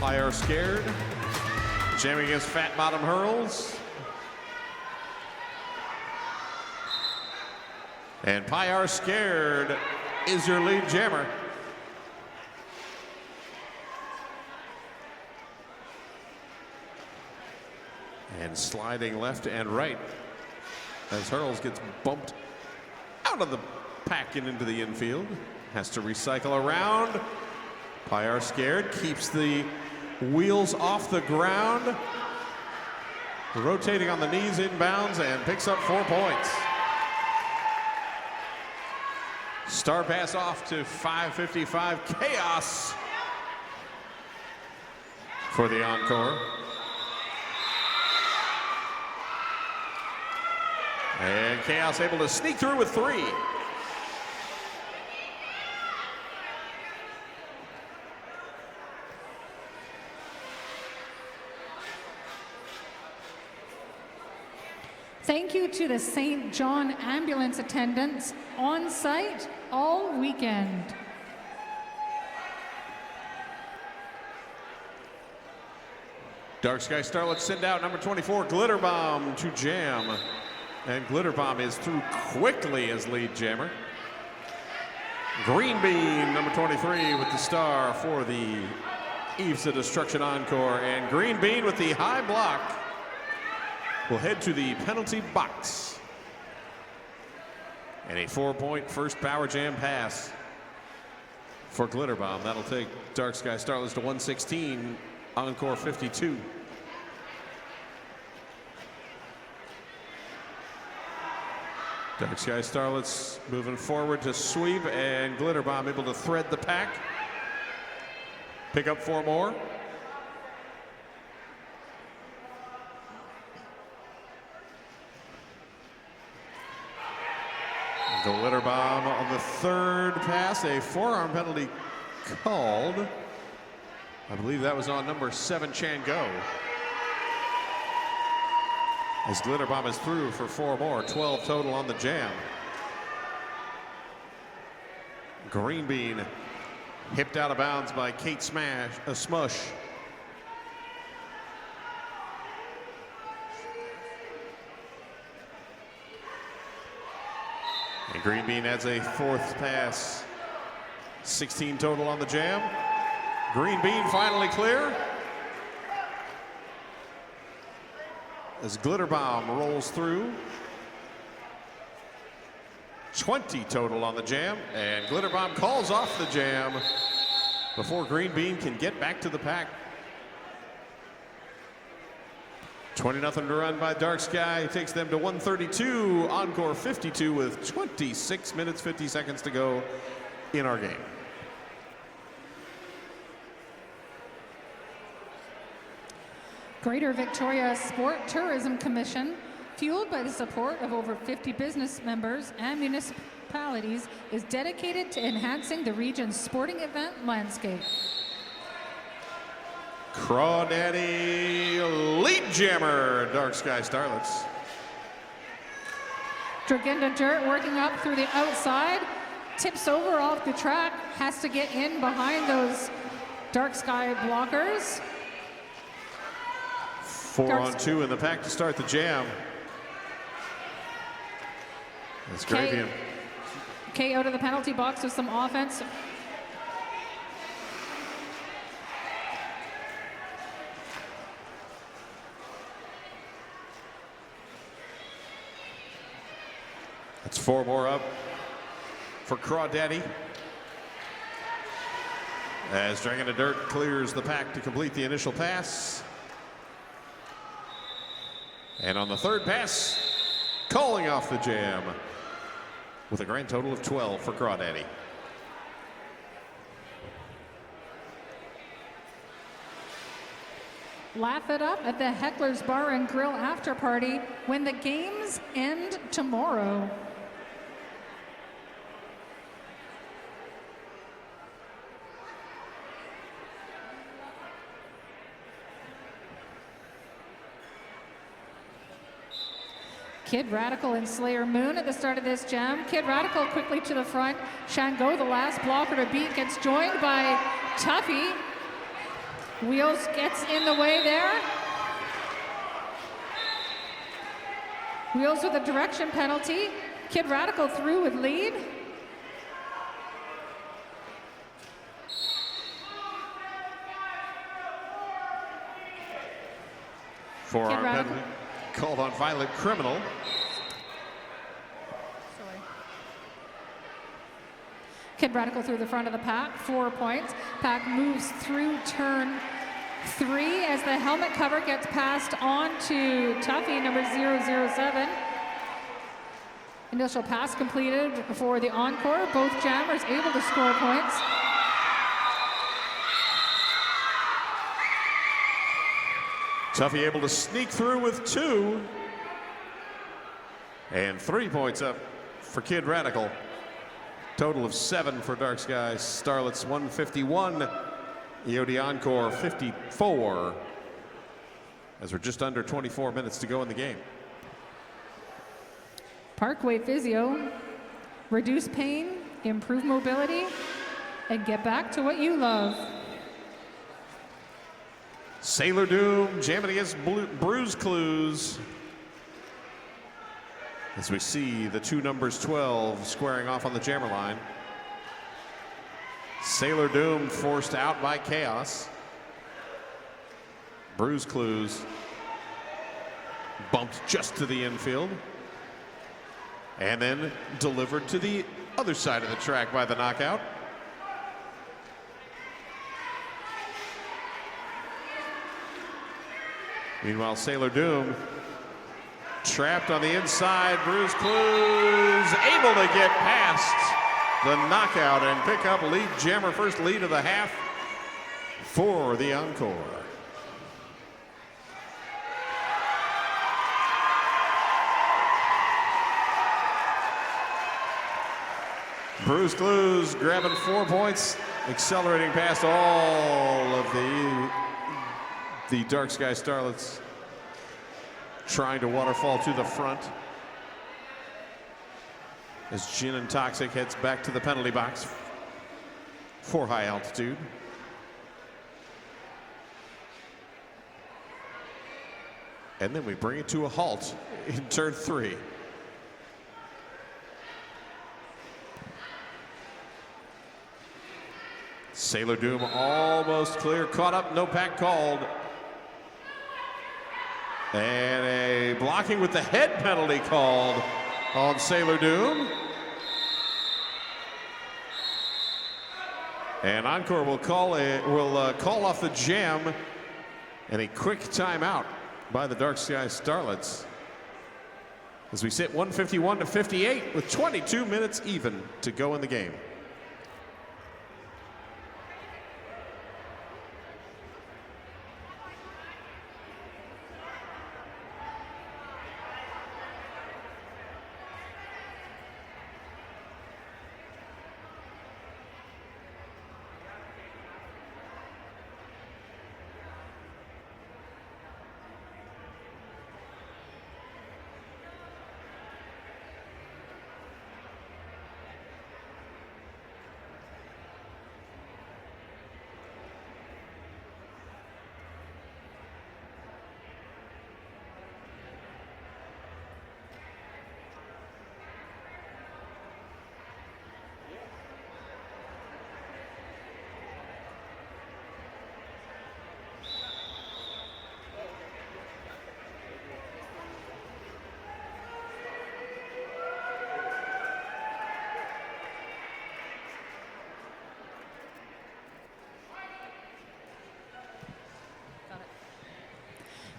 Are scared. Jamming against Fat Bottom Hurls. And Pyar Scared is your lead jammer. And sliding left and right as Hurls gets bumped out of the pack and into the infield. Has to recycle around. Pyar Scared keeps the wheels off the ground. Rotating on the knees inbounds and picks up 4 points. Star pass off to 5:55 Chaos for the Encore. And Chaos able to sneak through with 3. Thank you to the St. John ambulance attendants on site all weekend. Dark Sky Starlets send out number 24, Glitter Bomb, to jam. And Glitter Bomb is through quickly as lead jammer. Green Bean, number 23, with the star for the Eves of Destruction Encore. And Green Bean with the high block will head to the penalty box. And a 4-point first power jam pass for Glitter Bomb. That'll take Dark Sky Starlets to 116, Encore 52. Dark Sky Starlets moving forward to sweep, and Glitter Bomb able to thread the pack. Pick up 4 more. Glitter Bomb on the third pass, a forearm penalty called. I believe that was on number 7, Chango. As Glitter Bomb is through for 4 more, 12 total on the jam. Green Bean hipped out of bounds by Kate Smush. And Green Bean adds a 4th pass. 16 total on the jam. Green Bean finally clear. As Glitter Bomb rolls through. 20 total on the jam, and Glitter Bomb calls off the jam before Green Bean can get back to the pack. 20-0 to run by Dark Sky takes them to 132, Encore 52 with 26 minutes, 50 seconds to go in our game. Greater Victoria Sport Tourism Commission, fueled by the support of over 50 business members and municipalities, is dedicated to enhancing the region's sporting event landscape. Crawdaddy lead jammer, Dark Sky Starlets. Draginda Dirt working up through the outside, tips over off the track, has to get in behind those Dark Sky blockers. 4 on 2 in the pack to start the jam. That's great. Kay out of the penalty box with some offense. That's 4 more up for Crawdaddy. As Dragon of Dirt clears the pack to complete the initial pass. And on the third pass, calling off the jam with a grand total of 12 for Crawdaddy. Laugh it up at the Heckler's Bar and Grill after party when the games end tomorrow. Kid Radical and Slayer Moon at the start of this jam. Kid Radical quickly to the front. Shango, the last blocker to beat, gets joined by Tuffy. Wheels gets in the way there. Wheels with a direction penalty. Kid Radical through with lead. Forearm penalty called on Violent Criminal. Sorry. Kid Radical through the front of the pack, 4 points. Pack moves through turn 3 as the helmet cover gets passed on to Tuffy, number 007. Initial pass completed for the Encore. Both jammers able to score points. Tuffy able to sneak through with 2. And 3 points up for Kid Radical. Total of 7 for Dark Skies Starlets, 151. EOD Encore 54. As we're just under 24 minutes to go in the game. Parkway Physio, reduce pain, improve mobility, and get back to what you love. Sailor Doom jamming against Bruise Clues. As we see the 2 numbers 12 squaring off on the jammer line. Sailor Doom forced out by Chaos. Bruise Clues bumped just to the infield. And then delivered to the other side of the track by the knockout. Meanwhile, Sailor Doom trapped on the inside. Bruise Clues able to get past the knockout and pick up lead jammer, first lead of the half for the Encore. Bruise Clues grabbing 4 points, accelerating past all of the Dark Sky Starlets, trying to waterfall to the front as Jin and Toxic heads back to the penalty box for high altitude. And then we bring it to a halt in turn 3. Sailor Doom almost clear, caught up, no pack called. And a blocking with the head penalty called on Sailor Doom. And Encore will call off the jam and a quick timeout by the Dark Sky Starlets. As we sit 151 to 58 with 22 minutes even to go in the game.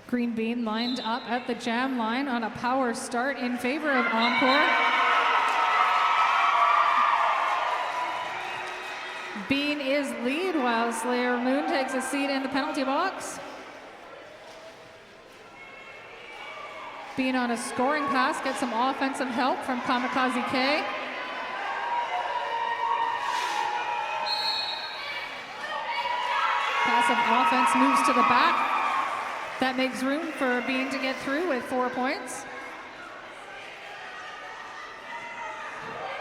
Green Bean lined up at the jam line on a power start in favor of Encore. Bean is lead while Slayer Moon takes a seat in the penalty box. Bean on a scoring pass, gets some offensive help from Kamikaze K. Passive offense moves to the back. That makes room for Bean to get through with 4 points.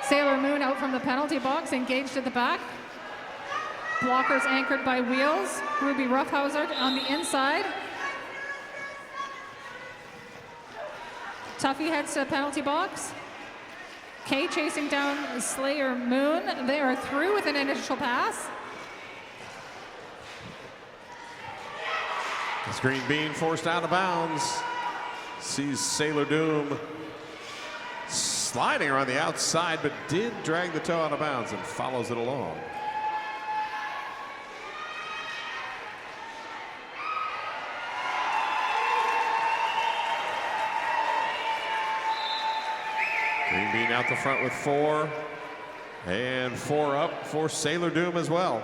Sailor Moon out from the penalty box, engaged at the back. Blockers anchored by Wheels. Ruby Roughhouser on the inside. Tuffy heads to the penalty box. Kay chasing down Slayer Moon. They are through with an initial pass. This Green Bean forced out of bounds. Sees Sailor Doom sliding around the outside, but did drag the toe out of bounds and follows it along. Green Bean out the front with 4, and 4 up for Sailor Doom as well.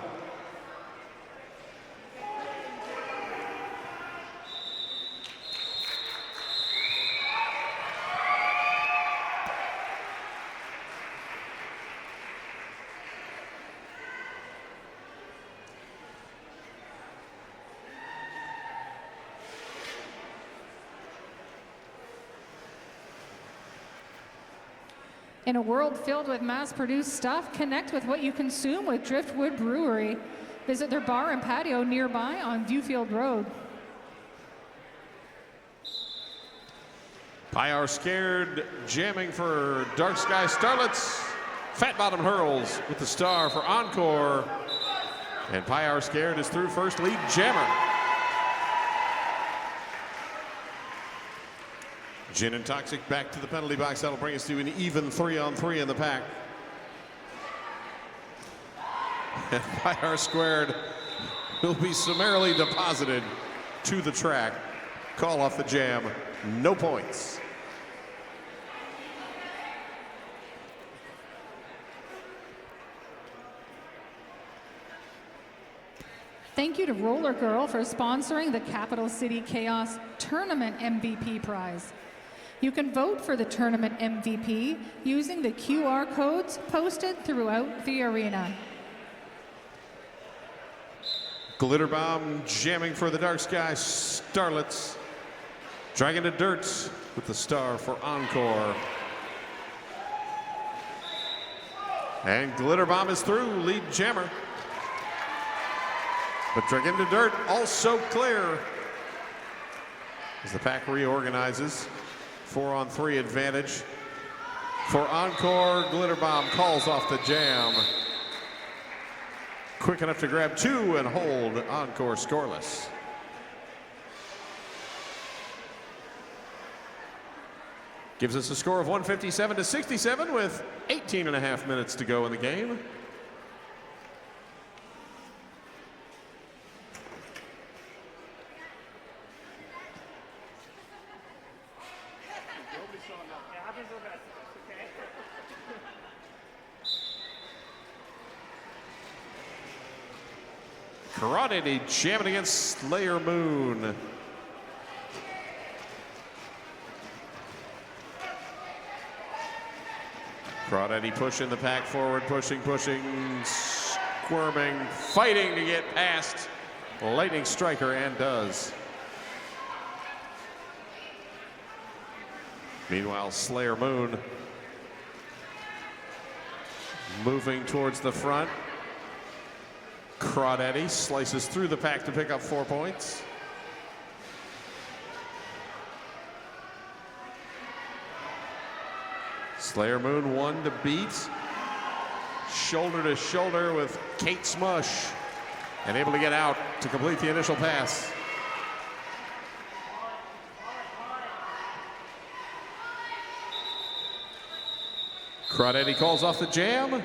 In a world filled with mass-produced stuff, connect with what you consume with Driftwood Brewery. Visit their bar and patio nearby on Viewfield Road. Pyar Scared jamming for Dark Sky Starlets. Fat Bottom Hurls with the star for Encore. And Pyar Scared is through first. Lead jammer. Gin and Toxic back to the penalty box. That'll bring us to an even 3-on-3 in the pack. And Pyar Squared will be summarily deposited to the track. Call off the jam. No points. Thank you to Roller Girl for sponsoring the Capital City Chaos Tournament MVP prize. You can vote for the tournament MVP using the QR codes posted throughout the arena. Glitter Bomb jamming for the Dark Sky Starlets. Dragging to dirt with the star for Encore. And Glitter Bomb is through, lead jammer. But Dragging to dirt also clear as the pack reorganizes. 4-on-3 advantage for Encore. Glitter Bomb calls off the jam. Quick enough to grab 2 and hold Encore scoreless. Gives us a score of 157-67 with 18.5 minutes to go in the game. Karate jamming against Slayer Moon. Crawdaddy pushing the pack forward, pushing, squirming, fighting to get past Lightning Striker, and does. Meanwhile, Slayer Moon moving towards the front. Crawdaddy slices through the pack to pick up 4 points. Slayer Moon 1 to beat. Shoulder to shoulder with Kate Smush, and able to get out to complete the initial pass. Crawdaddy calls off the jam.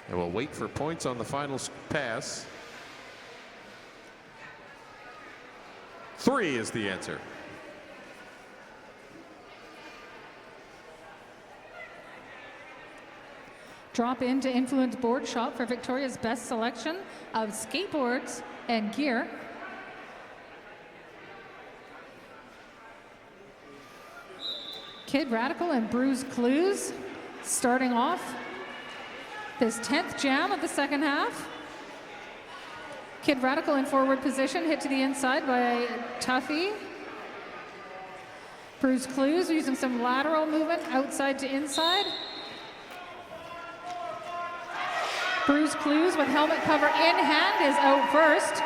And we'll wait for points on the final pass. 3 is the answer. Drop into Influence Board Shop for Victoria's best selection of skateboards and gear. Kid Radical and Bruise Clues starting off this 10th jam of the second half. Kid Radical in forward position, hit to the inside by Tuffy. Bruce Clues using some lateral movement outside to inside. Bruce Clues with helmet cover in hand is out first.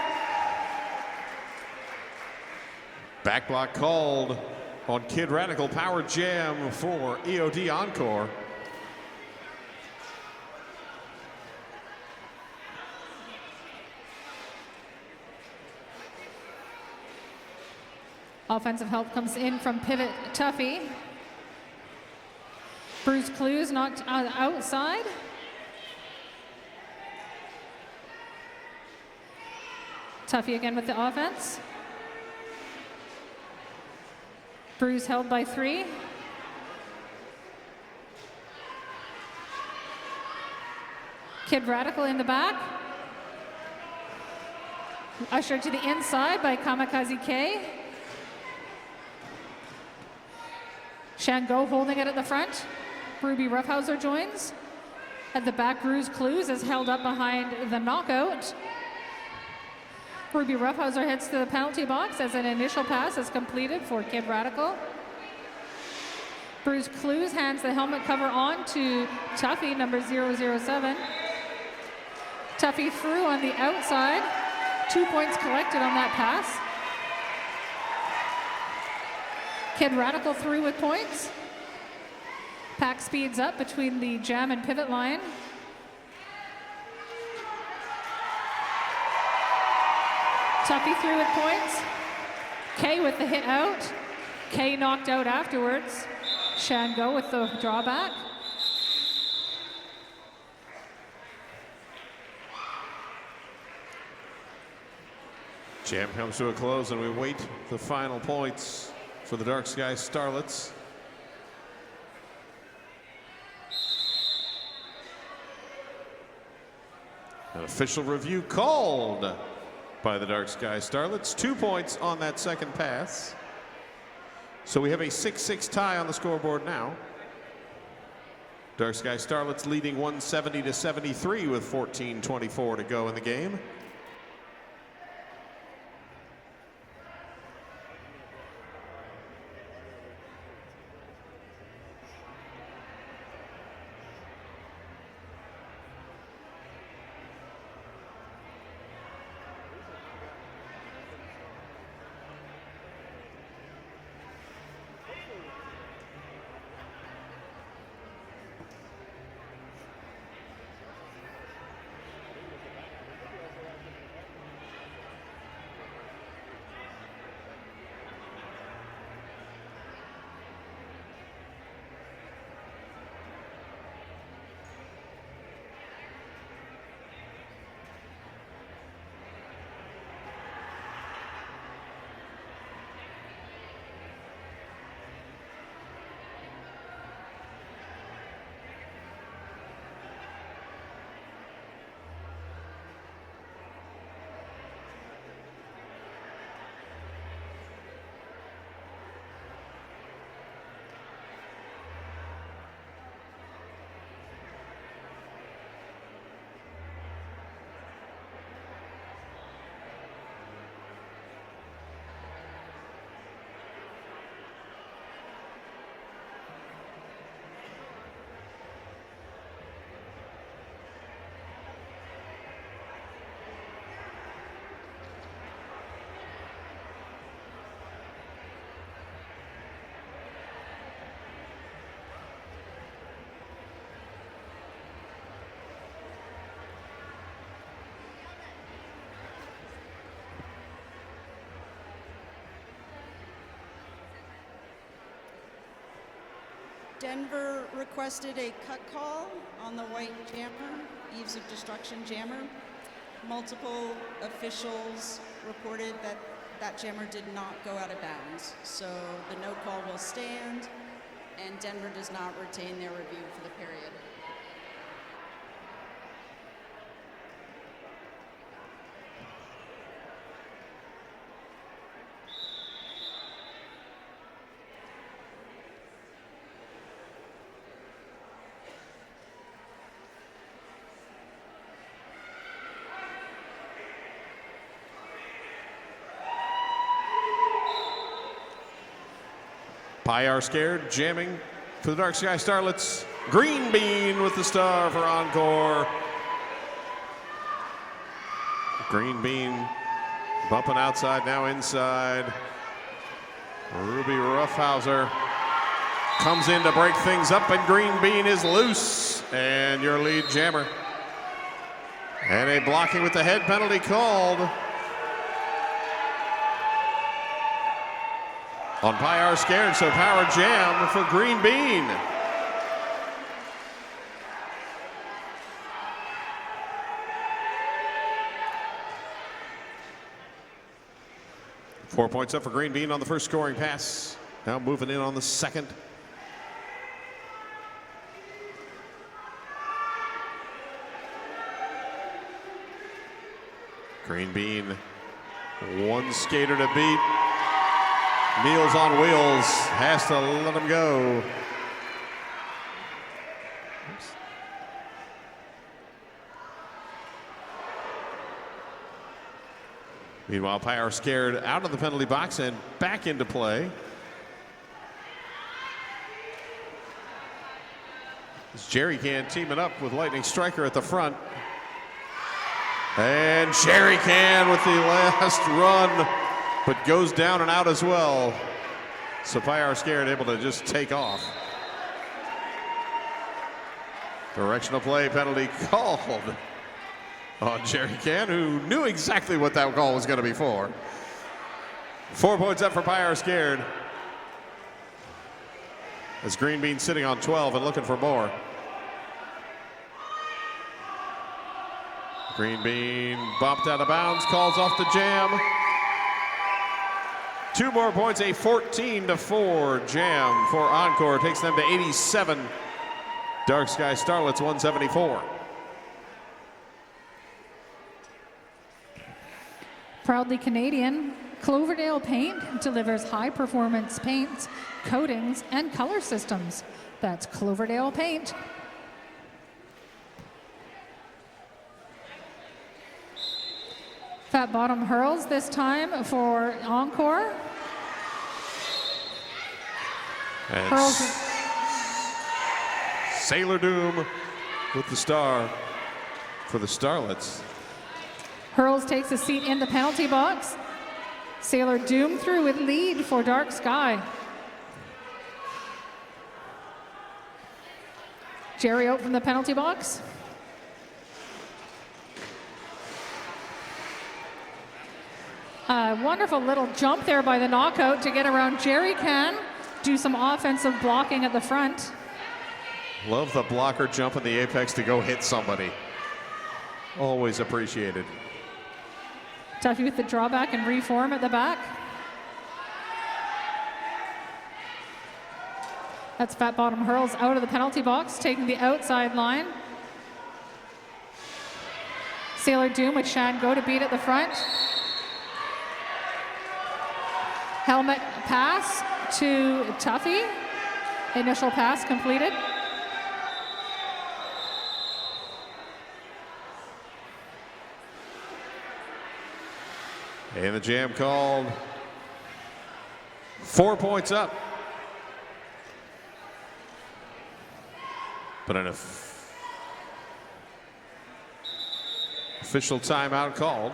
Back block called on Kid Radical Power Jam for EOD Encore. Offensive help comes in from pivot Tuffy. Bruce Clues knocked outside. Tuffy again with the offense. Bruce held by 3. Kid Radical in the back. Ushered to the inside by Kamikaze K. Shango holding it at the front. Ruby Roughhouser joins. At the back, Bruce Clues is held up behind the knockout. Ruby Roughhouser heads to the penalty box as an initial pass is completed for Kid Radical. Bruce Clues hands the helmet cover on to Tuffy, number 007. Tuffy through on the outside. 2 points collected on that pass. Kid Radical through with points. Pack speeds up between the jam and pivot line. Tuffy through with points. K with the hit out. K knocked out afterwards. Shango with the drawback. Jam comes to a close and we wait the final points for the Dark Sky Starlets. An official review called by the Dark Sky Starlets. 2 points on that second pass. So we have a 6-6 tie on the scoreboard now. Dark Sky Starlets leading 170-73 with 14:24 to go in the game. Denver requested a cut call on the white jammer, Eves of Destruction jammer. Multiple officials reported that that jammer did not go out of bounds. So the no call will stand, and Denver does not retain their review for the period. Pie are scared, jamming for the Dark Sky Starlets. Green Bean with the star for Encore. Green Bean bumping outside, now inside. Ruby Roughhouser comes in to break things up, and Green Bean is loose. And your lead jammer. And a blocking with the head penalty called on Pie are scared, so power jam for Green Bean. Four points up for Green Bean on the first scoring pass. Now moving in on the second. Green Bean, one skater to beat. Meals on Wheels has to let him go. Oops. Meanwhile, Pie are scared out of the penalty box and back into play. As Jerry Can teaming up with Lightning Striker at the front. And Jerry Can with the last run, but goes down and out as well. So Pie are scared, able to just take off. Directional play penalty called on Jerry Can, who knew exactly what that call was going to be for. 4 points up for Pie are scared. As Green Bean sitting on 12 and looking for more. Green Bean bumped out of bounds, calls off the jam. 2 more points, a 14-4 jam for Encore. Takes them to 87. Dark Sky Starlets 174. Proudly Canadian, Cloverdale Paint delivers high-performance paints, coatings, and color systems. That's Cloverdale Paint. Fat bottom hurls this time for Encore. And Hurls. Sailor Doom with the star for the Starlets. Hurls takes a seat in the penalty box. Sailor Doom through with lead for Dark Sky. Jerry out from the penalty box. A wonderful little jump there by the knockout to get around Jerry Can. Do some offensive blocking at the front. Love the blocker jump in the apex to go hit somebody. Always appreciated. Tuffy with the drawback and reform at the back. That's Fat Bottom Hurls out of the penalty box, taking the outside line. Sailor Doom with Shan Go to beat at the front. Helmet pass to Tuffy. Initial pass completed. And the jam called. 4 points up. But an official timeout called.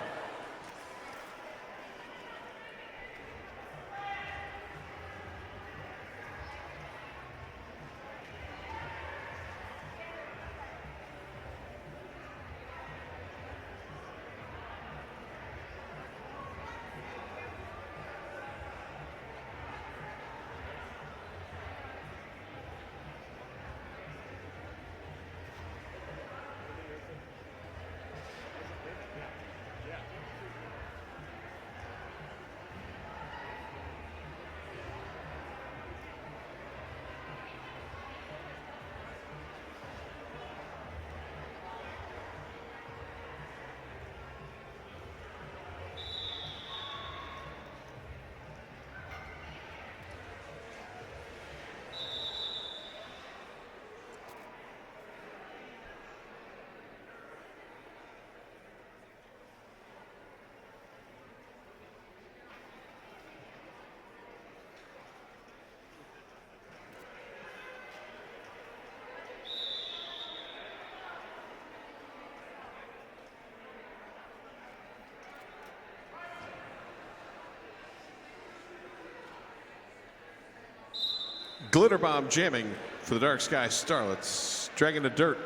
Glitter Bomb jamming for the Dark Sky Starlets. Dragging the dirt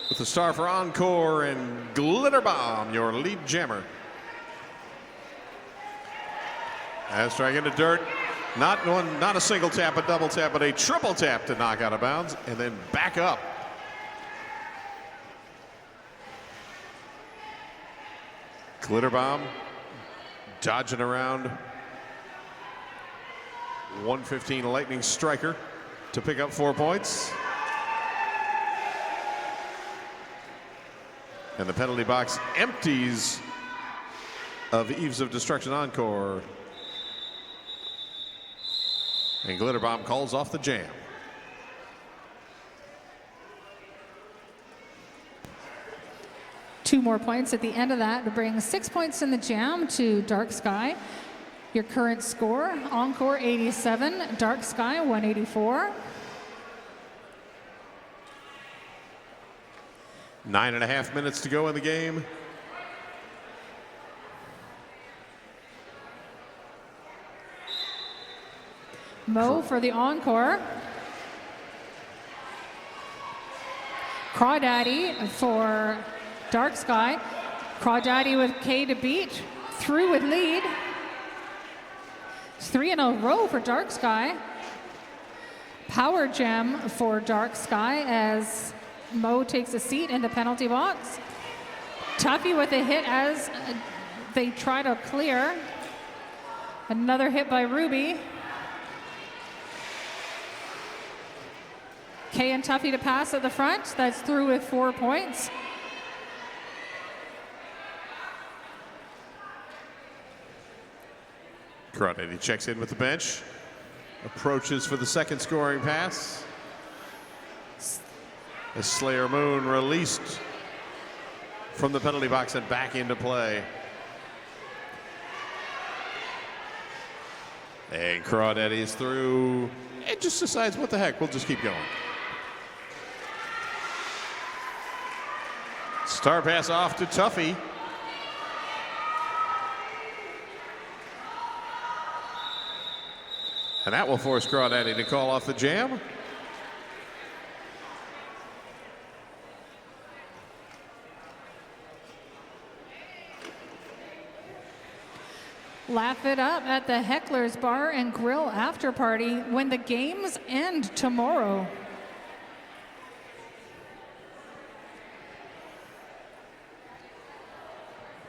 with the star for Encore and Glitter Bomb, your lead jammer. As dragging the dirt, not a single tap, a double tap, but a triple tap to knock out of bounds and then back up. Glitter Bomb dodging around 115 Lightning Striker to pick up 4 points. And the penalty box empties of Eves of Destruction Encore. And Glitter Bomb calls off the jam. Two more points at the end of that to bring 6 points in the jam to Dark Sky. Your current score, Encore 87, Dark Sky 184. 9.5 minutes to go in the game. Mo for the Encore. Crawdaddy for Dark Sky. Crawdaddy with K to beat. Through with lead. It's 3 in a row for Dark Sky. Power Gem for Dark Sky as Mo takes a seat in the penalty box. Tuffy with a hit as they try to clear. Another hit by Ruby. Kay and Tuffy to pass at the front. That's through with 4 points. Crawdaddy checks in with the bench. Approaches for the second scoring pass. As Slayer Moon released from the penalty box and back into play. And Crawdaddy is through and just decides, what the heck, we'll just keep going. Star pass off to Tuffy. And that will force Crawdaddy to call off the jam. Laugh it up at the Heckler's Bar and Grill after party when the games end tomorrow.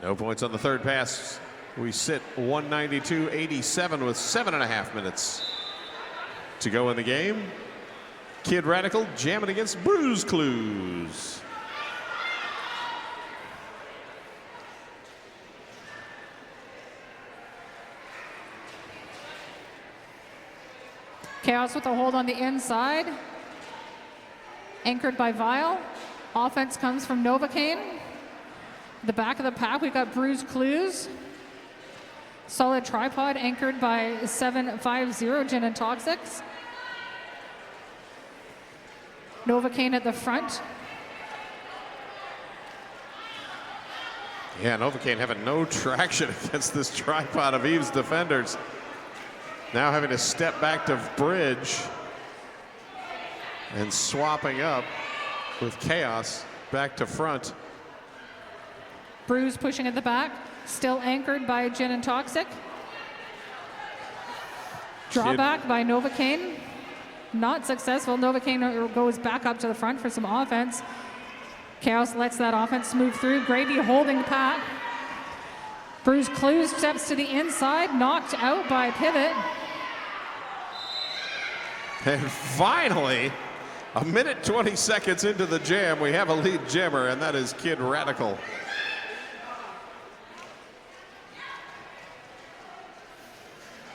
No points on the third pass. We sit 192-87 with 7.5 minutes to go in the game. Kid Radical jamming against Bruise Clues. Chaos with a hold on the inside. Anchored by Vile. Offense comes from Novocaine. The back of the pack, we've got Bruise Clues. Solid tripod anchored by 750 Gin and Toxics. Novocaine at the front. Yeah, Novocaine having no traction against this tripod of Eve's defenders. Now having to step back to bridge and swapping up with Chaos back to front. Bruise pushing at the back, still anchored by Gin and Toxic. Drawback by Novocaine, not successful. Novocaine goes back up to the front for some offense. Chaos lets that offense move through. Gravy holding the pack. Bruise Clues steps to the inside, knocked out by Pivot. And finally, a minute 20 seconds into the jam, we have a lead jammer, and that is Kid Radical.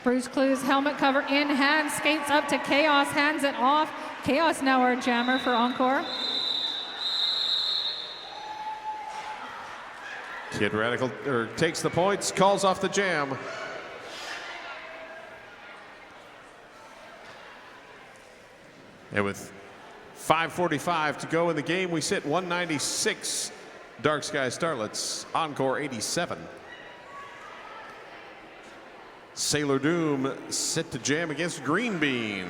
Bruise Clues helmet cover in hand, skates up to Chaos, hands it off. Chaos now our jammer for Encore. Kid Radical takes the points, calls off the jam. And with 5:45 to go in the game, we sit 196 Dark Sky Starlets, Encore 87. Sailor Doom set to jam against Green Bean.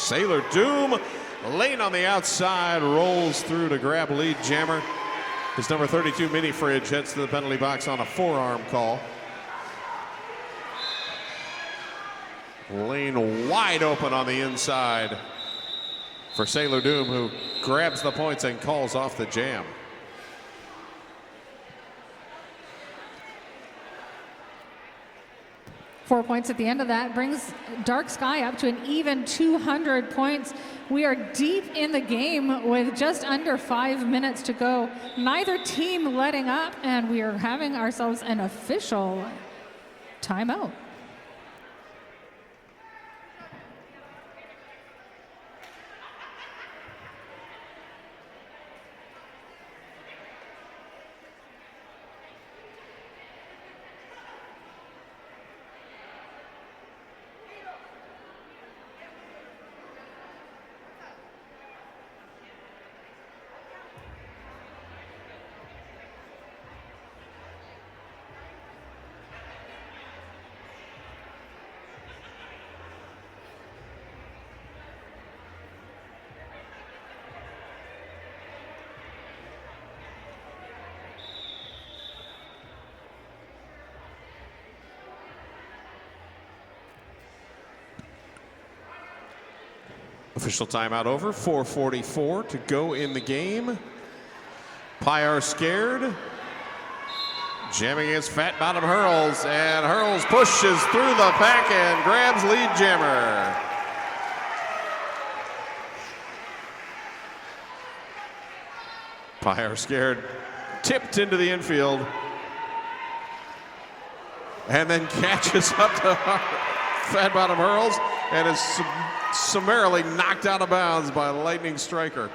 Sailor Doom, lane on the outside, rolls through to grab lead jammer. His number 32 mini fridge heads to the penalty box on a forearm call. Lane wide open on the inside for Sailor Doom, who grabs the points and calls off the jam. Four points at the end of that brings Dark Sky up to an even 200 points. We are deep in the game with just under 5 minutes to go. Neither team letting up, and we are having ourselves an official timeout. Official timeout over, 4:44 to go in the game. Pyre scared. Jamming against Fat Bottom Hurls, and Hurls pushes through the pack and grabs lead jammer. Pyre scared, tipped into the infield, and then catches up to Fat Bottom Hurls and is summarily knocked out of bounds by Lightning Striker.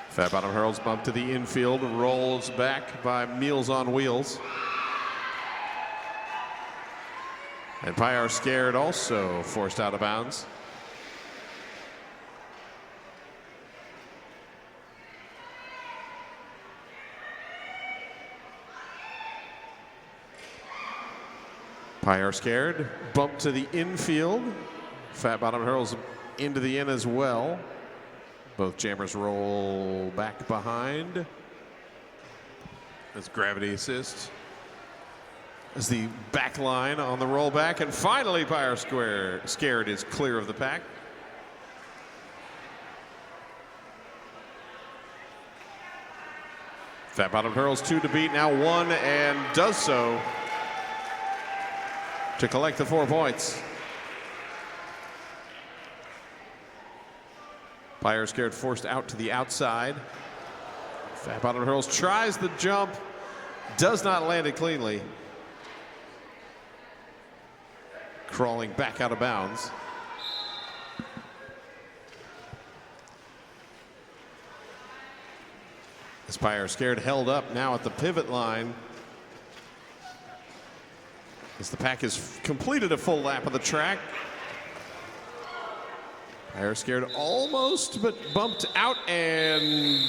Fat Bottom Hurls bump to the infield, rolls back by Meals on Wheels. And Pyre Scared also forced out of bounds. Pyre Scared, bump to the infield. Fat Bottom Hurls into the in as well. Both jammers roll back behind. As gravity assist. As the back line on the rollback, and finally Pyre Scared is clear of the pack. Fat Bottom Hurls 2 to beat, now 1, and does so to collect the 4 points. Pyre Scared forced out to the outside. Fat Bottom Hurls tries the jump, does not land it cleanly. Crawling back out of bounds. As Pyre Scared held up now at the pivot line. As the pack has completed a full lap of the track. Pyre Scared almost, but bumped out, and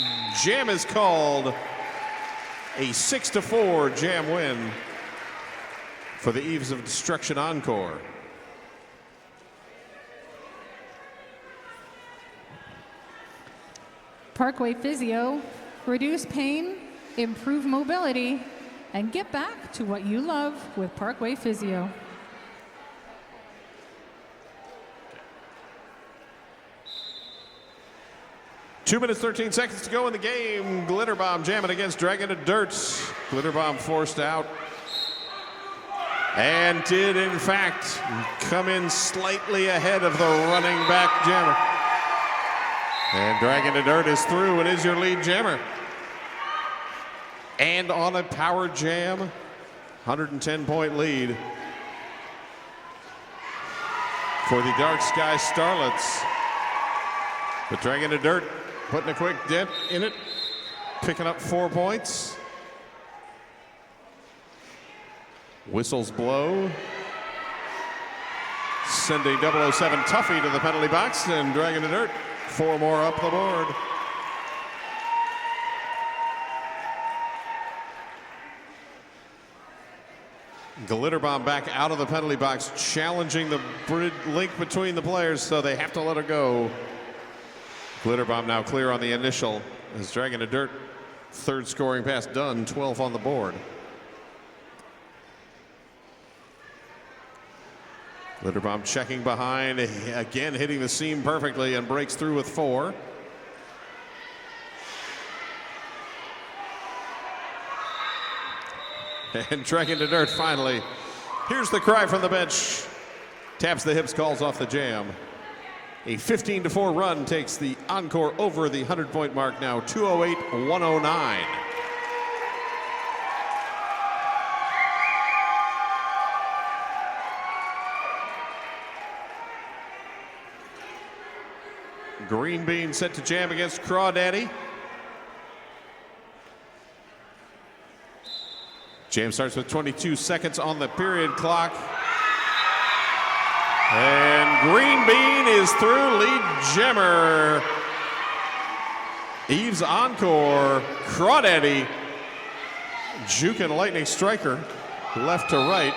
jam is called. A 6-4 jam win for the Eves of Destruction Encore. Parkway Physio, reduce pain, improve mobility, and get back to what you love with Parkway Physio. Two minutes, 13 seconds to go in the game. Glitter Bomb jamming against Dragon of Dirt. Glitter Bomb forced out. And did, in fact, come in slightly ahead of the running back jammer. And Dragon of Dirt is through and is your lead jammer. And on a power jam, 110-point lead for the Dark Sky Starlets. But Dragon of Dirt putting a quick dent in it, picking up 4 points. Whistles blow. Sending 007 Tuffy to the penalty box, and Dragon of Dirt 4 more up the board. Glitter bomb back out of the penalty box, challenging the link between the players, so they have to let her go. Glitter bomb now clear on the initial as Dragon of Dirt, third scoring pass done, 12 on the board. Glitter bomb checking behind, again hitting the seam perfectly and breaks through with 4. And Dragon of Dirt finally, here's the cry from the bench. Taps the hips, calls off the jam. A 15-4 run takes the Encore over the 100-point mark now, 208-109. Green Bean set to jam against Crawdaddy. Jam starts with 22 seconds on the period clock. And Green Bean is through, lead jammer. Eve's Encore, Crawdaddy, Juke and Lightning Striker, left to right.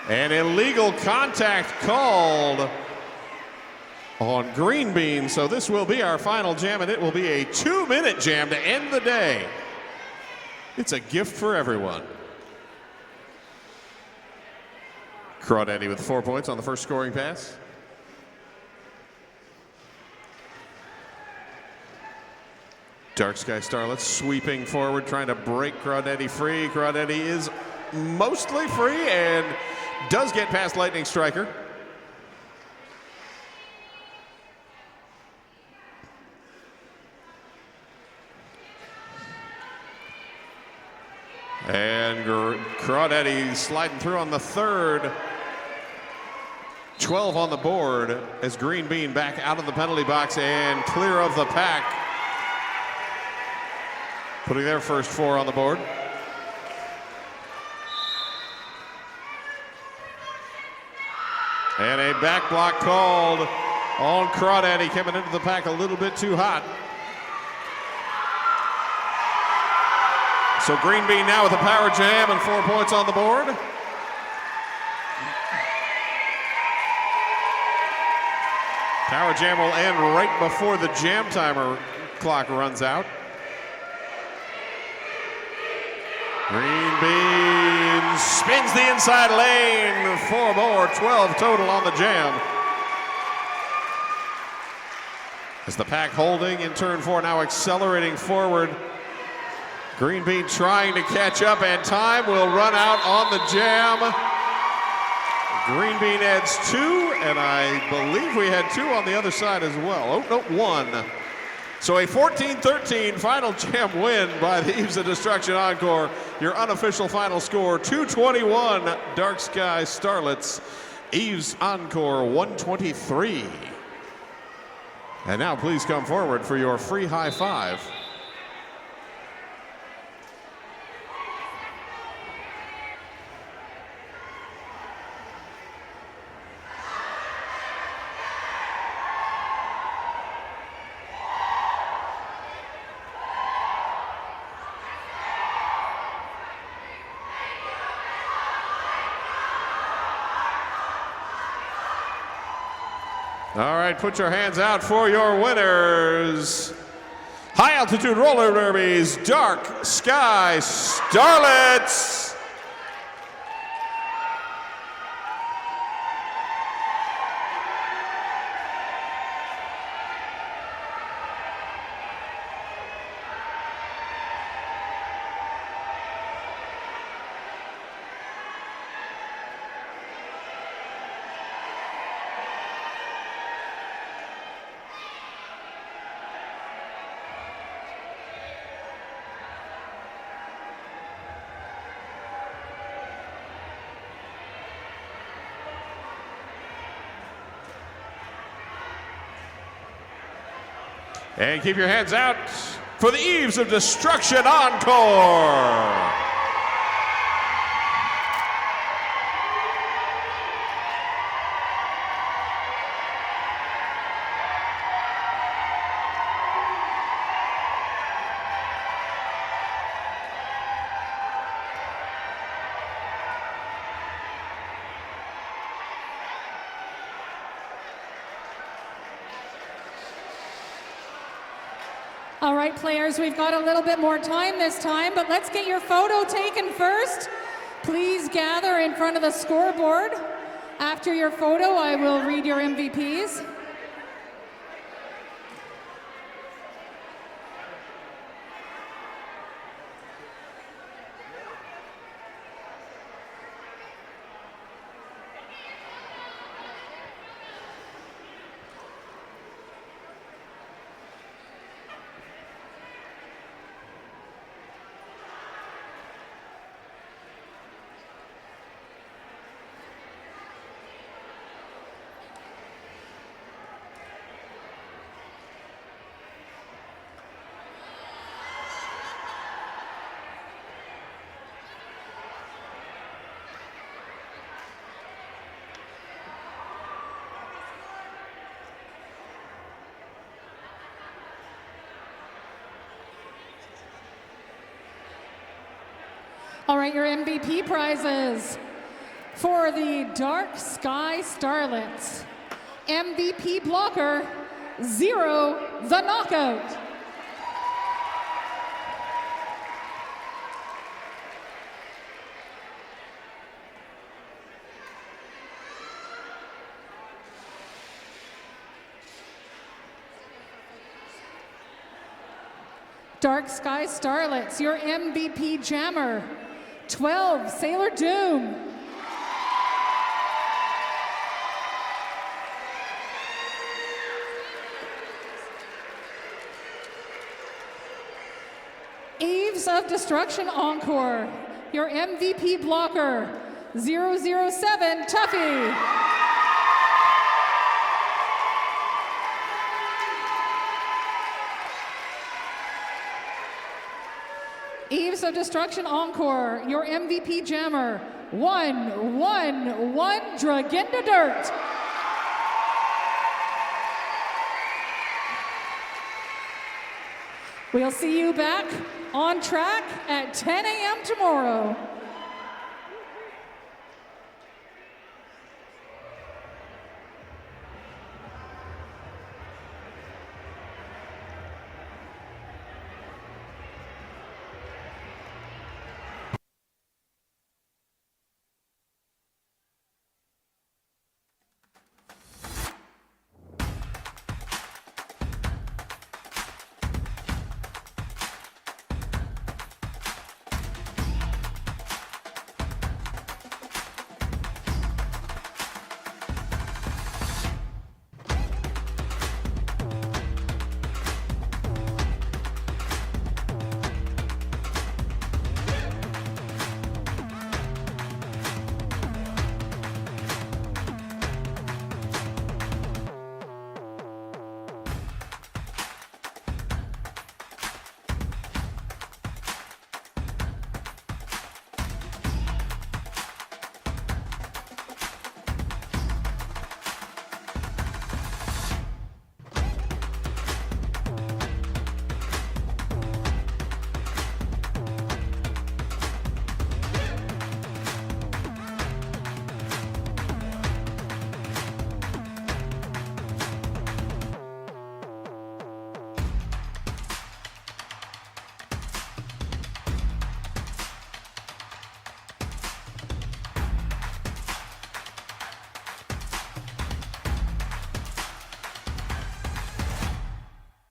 An illegal contact called on Green Bean, so this will be our final jam, and it will be a 2-minute jam to end the day. It's a gift for everyone. Crawdaddy with 4 points on the first scoring pass. Dark Sky Starlets sweeping forward, trying to break Crawdaddy free. Crawdaddy is mostly free and does get past Lightning Striker. And Crawdaddy sliding through on the third. 12 on the board as Green Bean back out of the penalty box and clear of the pack. Putting their first 4 on the board. And a back block called on Crawdaddy, coming into the pack a little bit too hot. So Green Bean now with a power jam and 4 points on the board. Power jam will end right before the jam timer clock runs out. Green Bean spins the inside lane, 4 more, 12 total on the jam. As the pack holding in turn 4, now accelerating forward. Green Bean trying to catch up, and time will run out on the jam. Green Bean adds 2, and I believe we had 2 on the other side as well. Oh, no, 1. So a 14-13 final jam win by the Eves of Destruction Encore. Your unofficial final score, 221 Dark Sky Starlets, Eves Encore 123. And now please come forward for your free high five. All right, put your hands out for your winners. High altitude roller derbies, Dark Sky Starlets. And keep your hands out for the Eves of Destruction Encore. All right, players, we've got a little bit more time this time, but let's get your photo taken first. Please gather in front of the scoreboard. After your photo, I will read your MVPs. All right, your MVP prizes. For the Dark Sky Starlets, MVP blocker, 0 the Knockout. Dark Sky Starlets, your MVP jammer, 12 Sailor Doom. Eves of Destruction Encore, your MVP blocker, 007 Tuffy. Eves of Destruction Encore, your MVP jammer, 111 Draginda Dirt. We'll see you back on track at 10 a.m. tomorrow.